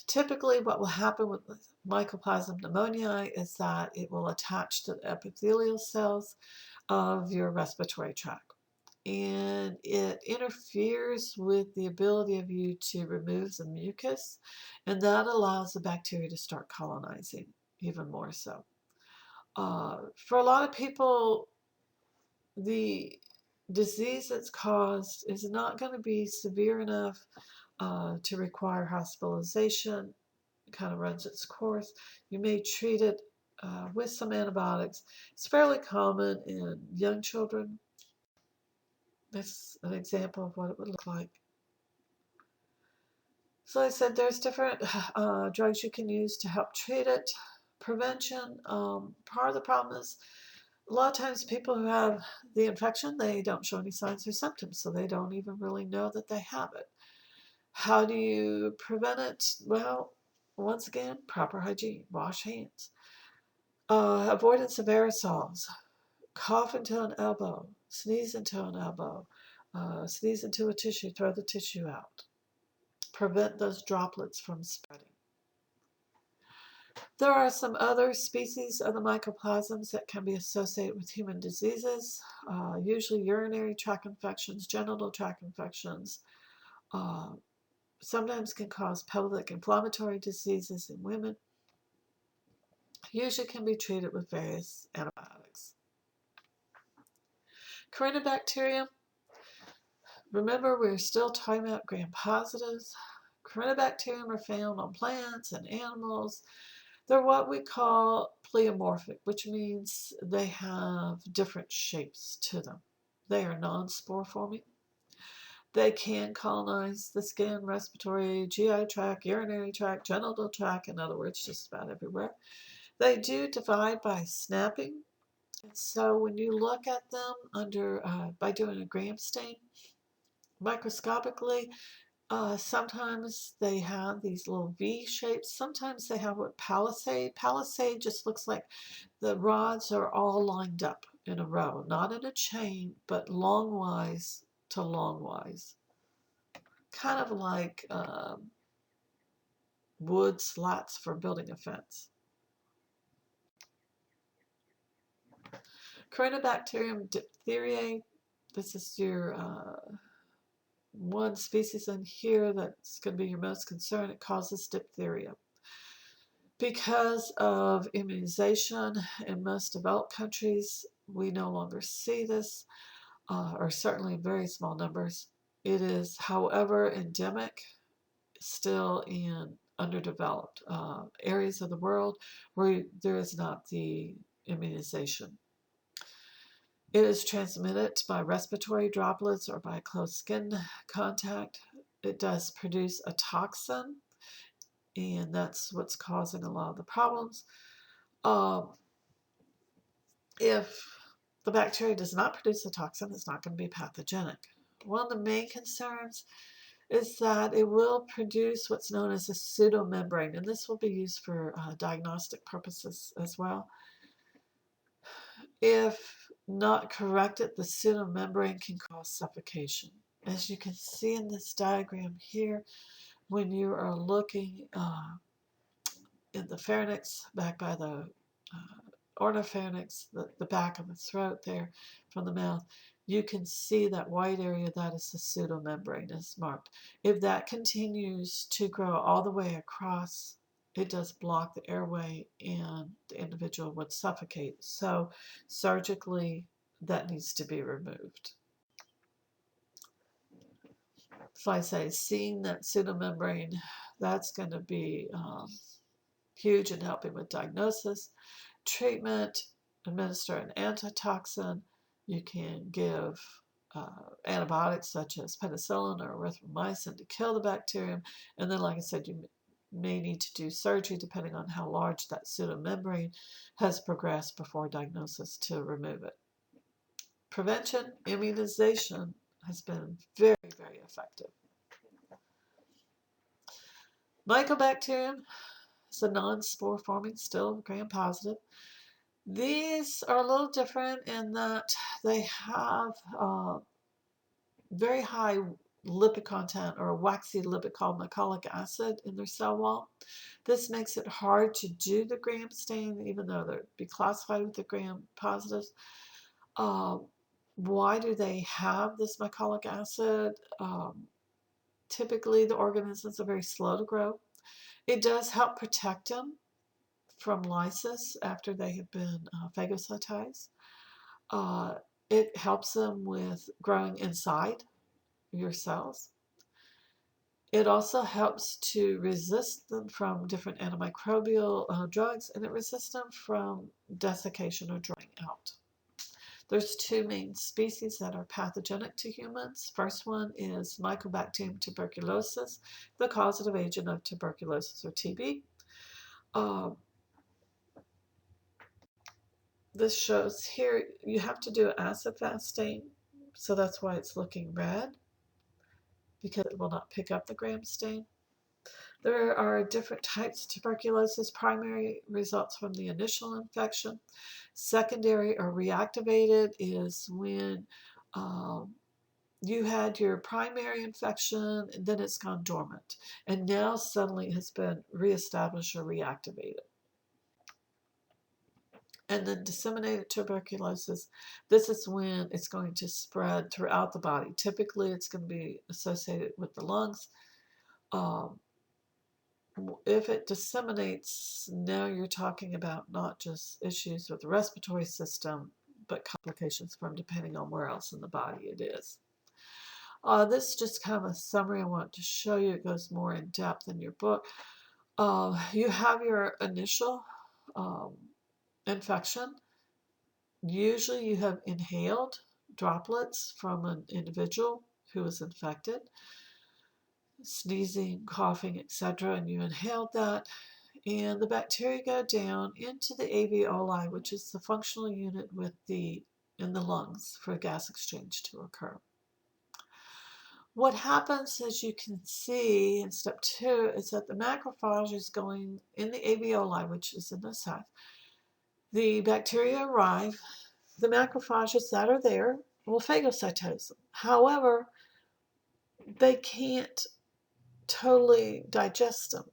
Speaker 1: Typically what will happen with Mycoplasma pneumoniae is that it will attach to the epithelial cells of your respiratory tract. And it interferes with the ability of you to remove the mucus, and that allows the bacteria to start colonizing even more so. For a lot of people, the disease that's caused is not going to be severe enough to require hospitalization. It kind of runs its course. You may treat it with some antibiotics. It's fairly common in young children. That's an example of what it would look like. So I said there's different drugs you can use to help treat it. Prevention, part of the problem is a lot of times people who have the infection, they don't show any signs or symptoms, so they don't even really know that they have it. How do you prevent it? Well, once again, proper hygiene, wash hands. Avoidance of aerosols, cough into an elbow, sneeze into an elbow, sneeze into a tissue, throw the tissue out. Prevent those droplets from spreading. There are some other species of the mycoplasms that can be associated with human diseases, usually urinary tract infections, genital tract infections, sometimes can cause pelvic inflammatory diseases in women, usually can be treated with various antibiotics. Corynebacterium, remember we're still talking about gram-positives. Corynebacterium are found on plants and animals. They're what we call pleomorphic, which means they have different shapes to them. They are non-spore-forming. They can colonize the skin, respiratory, GI tract, urinary tract, genital tract, in other words, just about everywhere. They do divide by snapping. So when you look at them by doing a gram stain, microscopically, sometimes they have these little V shapes. Sometimes they have what palisade. Palisade just looks like the rods are all lined up in a row, not in a chain, but longwise to longwise. Kind of like wood slats for building a fence. Corynebacterium diphtheriae. This is your one species in here that's going to be your most concern. It causes diphtheria. Because of immunization in most developed countries, we no longer see this, or certainly in very small numbers. It is, however, endemic still in underdeveloped areas of the world where there is not the immunization. It is transmitted by respiratory droplets or by close skin contact. It does produce a toxin, and that's what's causing a lot of the problems. If the bacteria does not produce a toxin, it's not going to be pathogenic. One of the main concerns is that it will produce what's known as a pseudomembrane, and this will be used for diagnostic purposes as well. If not corrected, the pseudomembrane can cause suffocation. As you can see in this diagram here, when you are looking in the pharynx, back by the oropharynx, the back of the throat there from the mouth, you can see that white area. That is the pseudomembrane is marked. If that continues to grow all the way across, it does block the airway and the individual would suffocate. So surgically, that needs to be removed. So I say, seeing that pseudomembrane, that's going to be huge in helping with diagnosis. Treatment, administer an antitoxin. You can give antibiotics such as penicillin or erythromycin to kill the bacterium. And then, like I said, you may need to do surgery depending on how large that pseudomembrane has progressed before diagnosis to remove it. Prevention, immunization has been very, very effective. Mycobacterium is a non-spore-forming, still gram-positive. These are a little different in that they have very high lipid content or waxy lipid called mycolic acid in their cell wall. This makes it hard to do the gram stain, even though they'd be classified with the gram positives. Why do they have this mycolic acid? Typically, the organisms are very slow to grow. It does help protect them from lysis after they have been phagocytized. It helps them with growing inside your cells. It also helps to resist them from different antimicrobial drugs, and it resists them from desiccation or drying out. There's two main species that are pathogenic to humans. First one is Mycobacterium tuberculosis, the causative agent of tuberculosis or TB. This shows here you have to do an acid fast stain, so that's why it's looking red, because it will not pick up the gram stain. There are different types of tuberculosis. Primary results from the initial infection. Secondary or reactivated is when you had your primary infection and then it's gone dormant, and now suddenly it has been reestablished or reactivated. And then disseminated tuberculosis, this is when it's going to spread throughout the body. Typically, it's going to be associated with the lungs. If it disseminates, now you're talking about not just issues with the respiratory system, but complications from depending on where else in the body it is. This is just kind of a summary I want to show you. It goes more in depth in your book. You have your initial infection. Usually you have inhaled droplets from an individual who was infected, sneezing, coughing, etc., and you inhaled that, and the bacteria go down into the alveoli, which is the functional unit in the lungs for gas exchange to occur. What happens, as you can see in step 2, is that the macrophage is going in the alveoli, which is in the sac. The bacteria arrive. The macrophages that are there will phagocytose them. However, they can't totally digest them.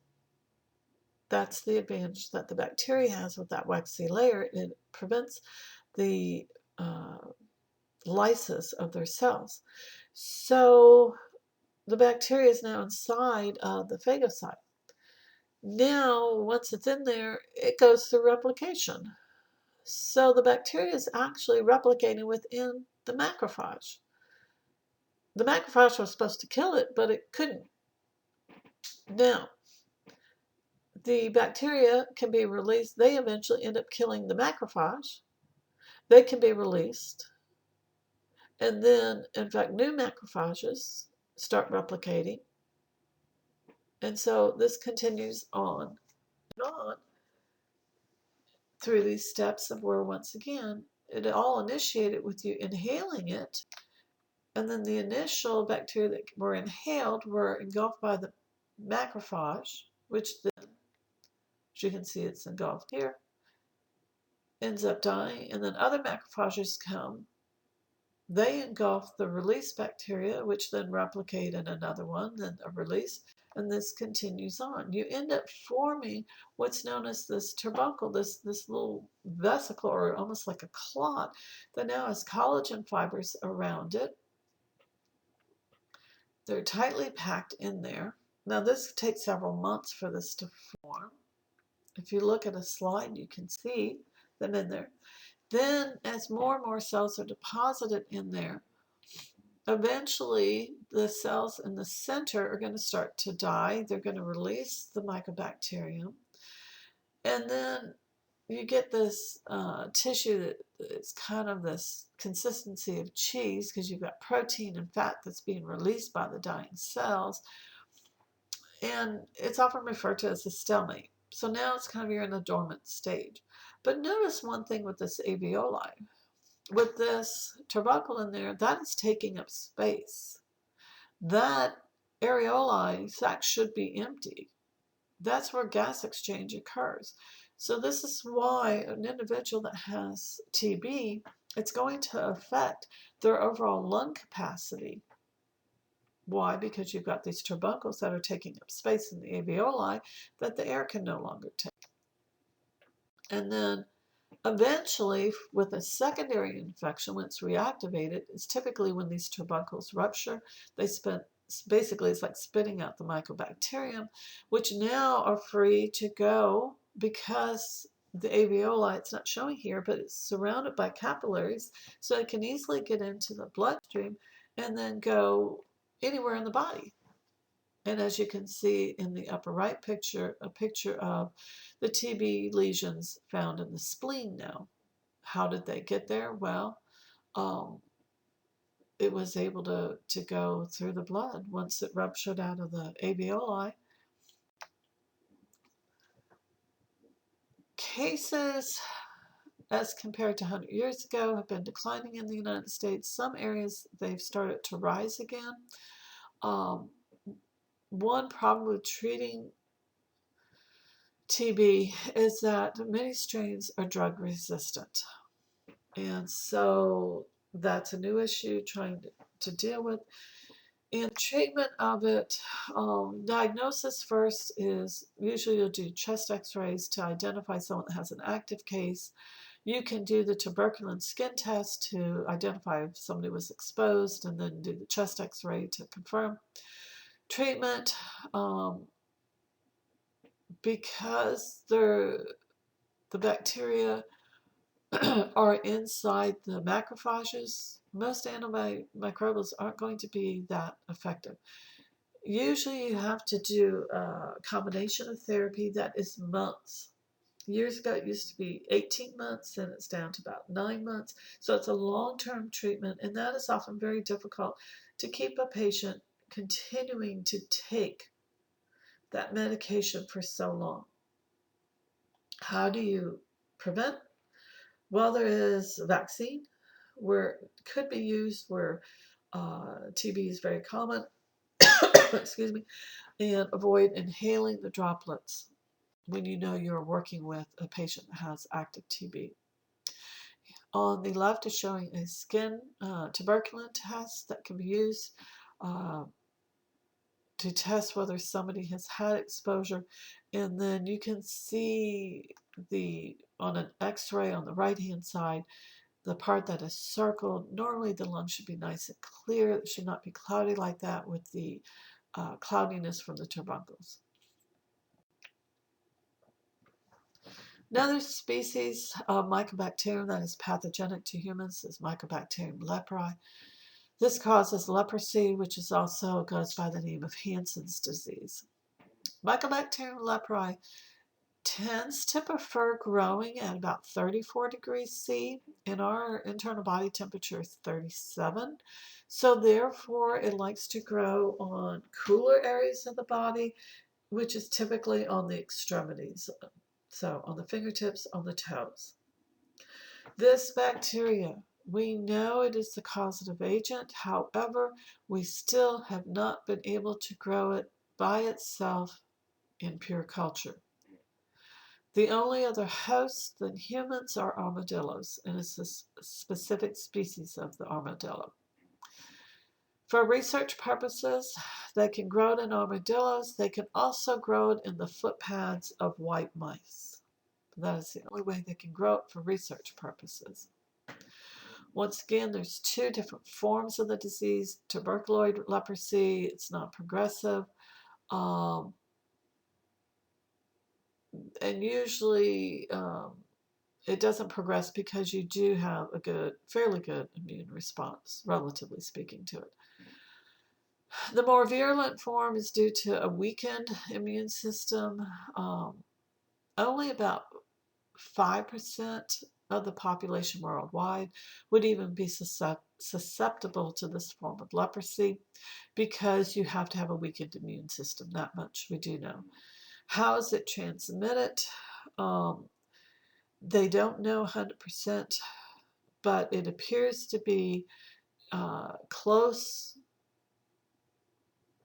Speaker 1: That's the advantage that the bacteria has with that waxy layer. It prevents the lysis of their cells. So the bacteria is now inside of the phagocyte. Now, once it's in there, it goes through replication. So the bacteria is actually replicating within the macrophage. The macrophage was supposed to kill it, but it couldn't. Now, the bacteria can be released. They eventually end up killing the macrophage. They can be released. And then, in fact, new macrophages start replicating. And so this continues on and on through these steps of where, once again, it all initiated with you inhaling it. And then the initial bacteria that were inhaled were engulfed by the macrophage, which then, as you can see, it's engulfed here, ends up dying. And then other macrophages come. They engulf the release bacteria, which then replicate in another one, then a release, and this continues on. You end up forming what's known as this tubercle, this little vesicle, or almost like a clot, that now has collagen fibers around it. They're tightly packed in there. Now this takes several months for this to form. If you look at a slide, you can see them in there. Then as more and more cells are deposited in there, eventually the cells in the center are going to start to die. They're going to release the mycobacterium. And then you get this tissue that is kind of this consistency of cheese, because you've got protein and fat that's being released by the dying cells. And it's often referred to as a stalemate. So now it's kind of, you're in a dormant stage. But notice one thing with this alveoli. With this tubercle in there, that is taking up space. That areoli sac should be empty. That's where gas exchange occurs. So this is why an individual that has TB, it's going to affect their overall lung capacity. Why? Because you've got these tubercles that are taking up space in the alveoli that the air can no longer take. And then eventually, with a secondary infection, when it's reactivated, it's typically when these tubercles rupture. Basically, it's like spitting out the mycobacterium, which now are free to go because the alveoli, it's not showing here, but it's surrounded by capillaries, so it can easily get into the bloodstream and then go anywhere in the body. And as you can see in the upper right picture, a picture of the TB lesions found in the spleen now. How did they get there? Well, it was able to go through the blood once it ruptured out of the alveoli. Cases, as compared to 100 years ago, have been declining in the United States. Some areas, they've started to rise again. One problem with treating TB is that many strains are drug resistant. And so that's a new issue trying to deal with. And treatment of it, diagnosis first is usually you'll do chest x-rays to identify someone that has an active case. You can do the tuberculin skin test to identify if somebody was exposed, and then do the chest x-ray to confirm. Treatment, because the bacteria are inside the macrophages, most antimicrobials aren't going to be that effective. Usually you have to do a combination of therapy that is months. Years ago, it used to be 18 months, and it's down to about 9 months. So it's a long-term treatment, and that is often very difficult to keep a patient continuing to take that medication for so long. How do you prevent? Well, there is a vaccine where it could be used where TB is very common, excuse me, and avoid inhaling the droplets when you know you're working with a patient that has active TB. On the left is showing a skin tuberculin test that can be used uh, to test whether somebody has had exposure, and then you can see on an x-ray on the right hand side the part that is circled. Normally the lung should be nice and clear. It should not be cloudy like that with the cloudiness from the turbuncles. Another species of mycobacterium that is pathogenic to humans is Mycobacterium leprae. This causes leprosy, which is also goes by the name of Hansen's disease. Mycobacterium leprae tends to prefer growing at about 34 degrees C, and our internal body temperature is 37. So therefore, it likes to grow on cooler areas of the body, which is typically on the extremities. So on the fingertips, on the toes. This bacteria, we know it is the causative agent. However, we still have not been able to grow it by itself in pure culture. The only other hosts than humans are armadillos, and it's a specific species of the armadillo. For research purposes, they can grow it in armadillos. They can also grow it in the foot pads of white mice. That is the only way they can grow it for research purposes. Once again, there's two different forms of the disease. Tuberculoid leprosy, it's not progressive. And usually it doesn't progress because you do have a fairly good immune response, relatively speaking, to it. The more virulent form is due to a weakened immune system. Only about 5% of the population worldwide would even be susceptible to this form of leprosy because you have to have a weakened immune system. That much we do know. How is it transmitted? They don't know 100%, but it appears to be close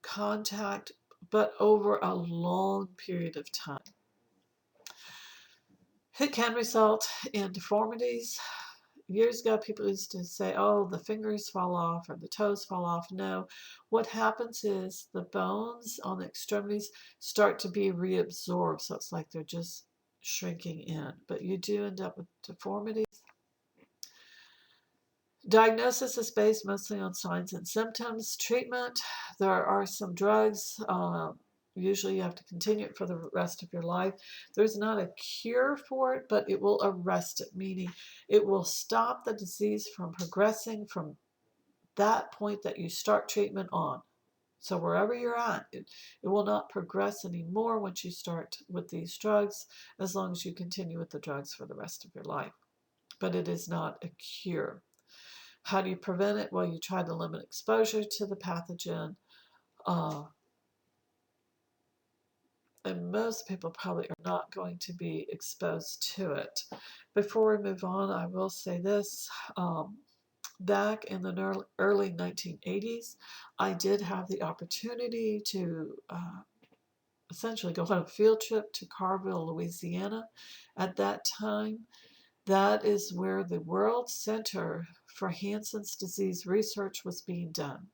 Speaker 1: contact, but over a long period of time. It can result in deformities. Years ago, people used to say, oh, the fingers fall off or the toes fall off. No, what happens is the bones on the extremities start to be reabsorbed, so it's like they're just shrinking in. But you do end up with deformities. Diagnosis is based mostly on signs and symptoms. Treatment, there are some drugs. Usually you have to continue it for the rest of your life. There's not a cure for it, but it will arrest it, meaning it will stop the disease from progressing from that point that you start treatment on. So wherever you're at, it will not progress anymore once you start with these drugs, as long as you continue with the drugs for the rest of your life. But it is not a cure. How do you prevent it? Well, you try to limit exposure to the pathogen. And most people probably are not going to be exposed to it. Before we move on, I will say this. Back in the early 1980s, I did have the opportunity to essentially go on a field trip to Carville, Louisiana. At that time, that is where the World Center for Hansen's Disease Research was being done.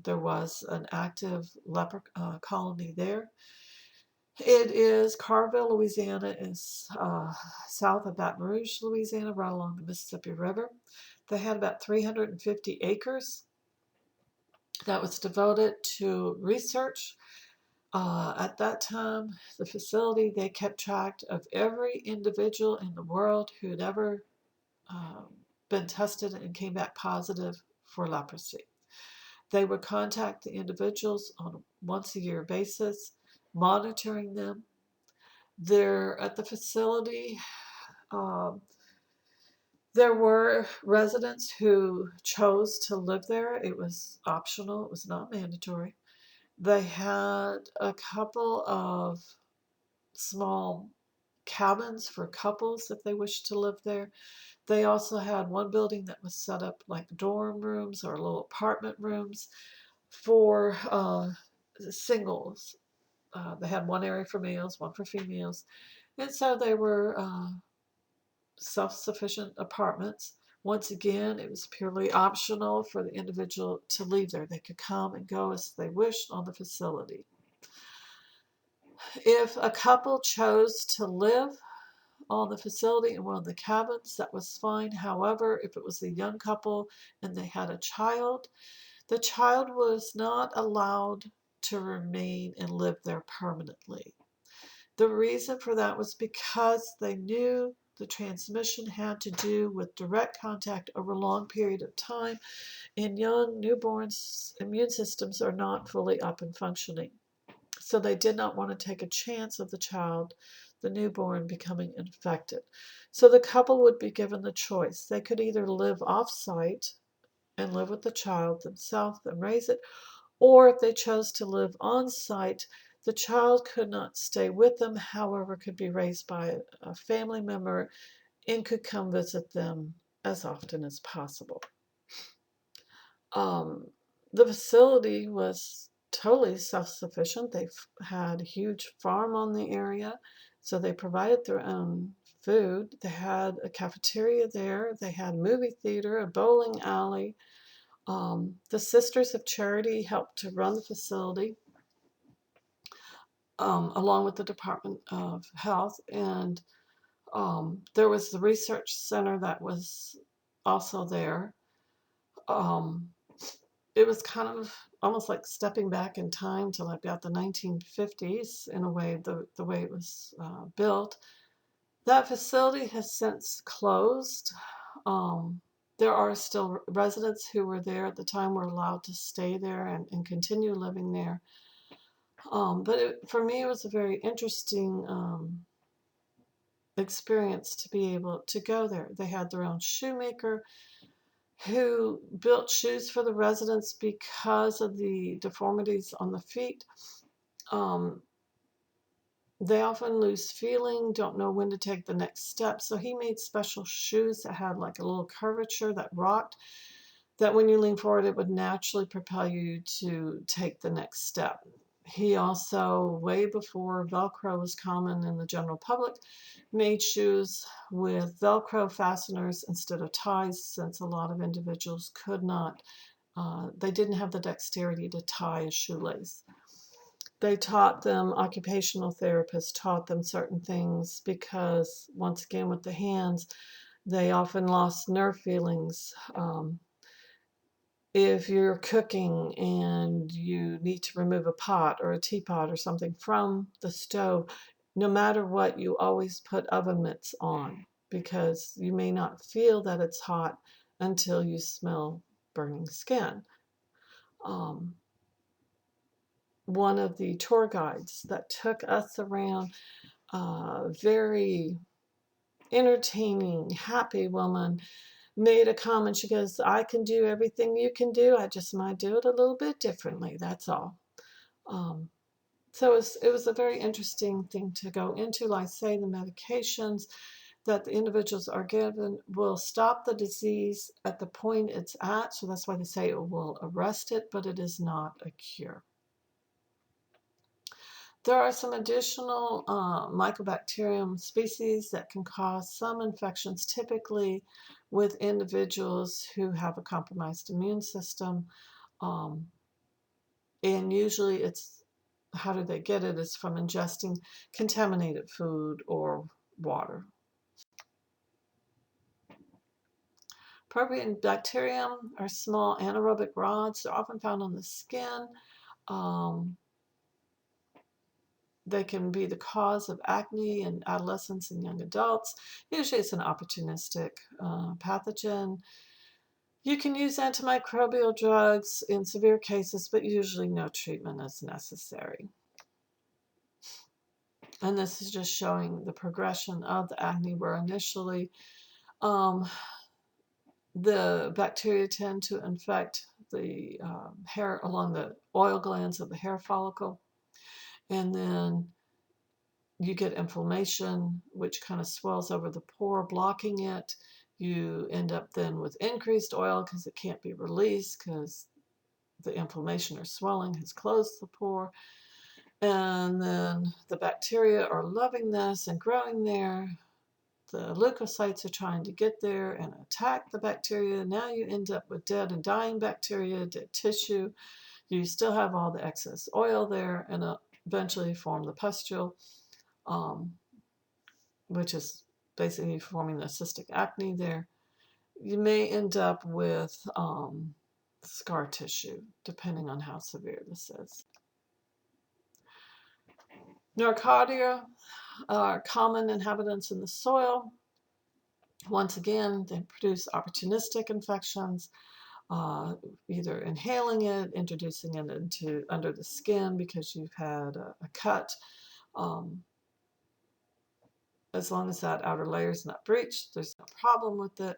Speaker 1: There was an active leper colony there. It is Carville, Louisiana, is south of Baton Rouge, Louisiana, right along the Mississippi River. They had about 350 acres that was devoted to research. At that time, the facility, they kept track of every individual in the world who had ever been tested and came back positive for leprosy. They would contact the individuals on a once-a-year basis monitoring them. There at the facility, um, there were residents who chose to live there. It was optional, it was not mandatory. They had a couple of small cabins for couples if they wished to live there. They also had one building that was set up like dorm rooms or little apartment rooms for singles. They had one area for males, one for females. And so they were self-sufficient apartments. Once again, it was purely optional for the individual to leave there. They could come and go as they wished on the facility. If a couple chose to live on the facility in one of the cabins, that was fine. However, if it was a young couple and they had a child, the child was not allowed to remain and live there permanently. The reason for that was because they knew the transmission had to do with direct contact over a long period of time, and young newborns' immune systems are not fully up and functioning. So they did not want to take a chance of the child, the newborn, becoming infected. So the couple would be given the choice. They could either live off-site and live with the child themselves and raise it, or if they chose to live on-site, the child could not stay with them, however, could be raised by a family member and could come visit them as often as possible. The facility was totally self-sufficient. They had a huge farm on the area, so they provided their own food. They had a cafeteria there. They had a movie theater, a bowling alley. The Sisters of Charity helped to run the facility, along with the Department of Health. And there was the research center that was also there. It was kind of almost like stepping back in time to like about the 1950s in a way, the way it was built. That facility has since closed. There are still residents who were there at the time were allowed to stay there and continue living there. But for me, it was a very interesting experience to be able to go there. They had their own shoemaker who built shoes for the residents because of the deformities on the feet. Um, they often lose feeling, don't know when to take the next step. So he made special shoes that had like a little curvature that rocked, that when you lean forward, it would naturally propel you to take the next step. He also, way before Velcro was common in the general public, made shoes with Velcro fasteners instead of ties, since a lot of individuals could not, they didn't have the dexterity to tie a shoelace. They taught them, occupational therapists taught them certain things because, once again, with the hands, they often lost nerve feelings. If you're cooking and you need to remove a pot or a teapot or something from the stove, no matter what, you always put oven mitts on because you may not feel that it's hot until you smell burning skin. One of the tour guides that took us around, very entertaining, happy woman, made a comment. She goes, I can do everything you can do. I just might do it a little bit differently. That's all. So it was a very interesting thing to go into. Like I say, the medications that the individuals are given will stop the disease at the point it's at. So that's why they say it will arrest it, but it is not a cure. There are some additional mycobacterium species that can cause some infections, typically with individuals who have a compromised immune system. And usually it's, how do they get it? It's from ingesting contaminated food or water. Propionibacterium are small anaerobic rods. They're often found on the skin. They can be the cause of acne in adolescents and young adults. Usually it's an opportunistic pathogen. You can use antimicrobial drugs in severe cases, but usually no treatment is necessary. And this is just showing the progression of the acne, where initially the bacteria tend to infect the hair along the oil glands of the hair follicle. And then you get inflammation, which kind of swells over the pore, blocking it. You end up then with increased oil because it can't be released because the inflammation or swelling has closed the pore. And then the bacteria are loving this and growing there. The leukocytes are trying to get there and attack the bacteria. Now you end up with dead and dying bacteria, dead tissue. You still have all the excess oil there, and eventually form the pustule, which is basically forming the cystic acne there. You may end up with scar tissue, depending on how severe this is. Neurocardia are common inhabitants in the soil. Once again, they produce opportunistic infections, either inhaling it, introducing it into under the skin because you've had a cut. As long as that outer layer is not breached, there's no problem with it.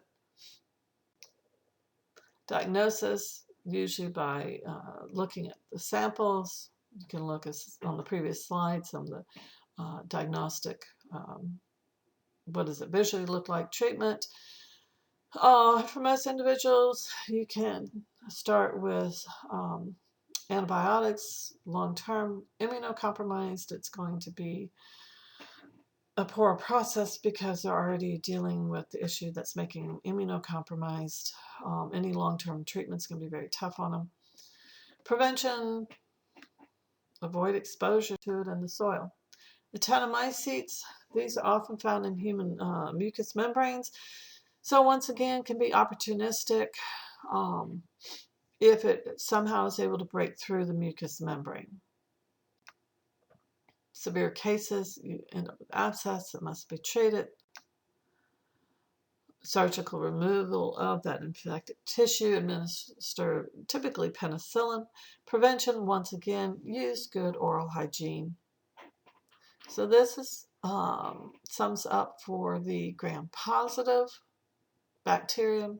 Speaker 1: Diagnosis, usually by looking at the samples. You can look on the previous slide, some of the diagnostic, what does it visually look like, treatment. For most individuals, you can start with antibiotics. Long-term immunocompromised, it's going to be a poor process because they're already dealing with the issue that's making them immunocompromised. Any long-term treatment is going to be very tough on them. Prevention, avoid exposure to it in the soil. Actinomycetes, these are often found in human mucous membranes. So once again, can be opportunistic if it somehow is able to break through the mucous membrane. Severe cases, you end up with abscess that must be treated. Surgical removal of that infected tissue, administer typically penicillin. Prevention, once again, use good oral hygiene. So this is sums up for the gram-positive bacterium.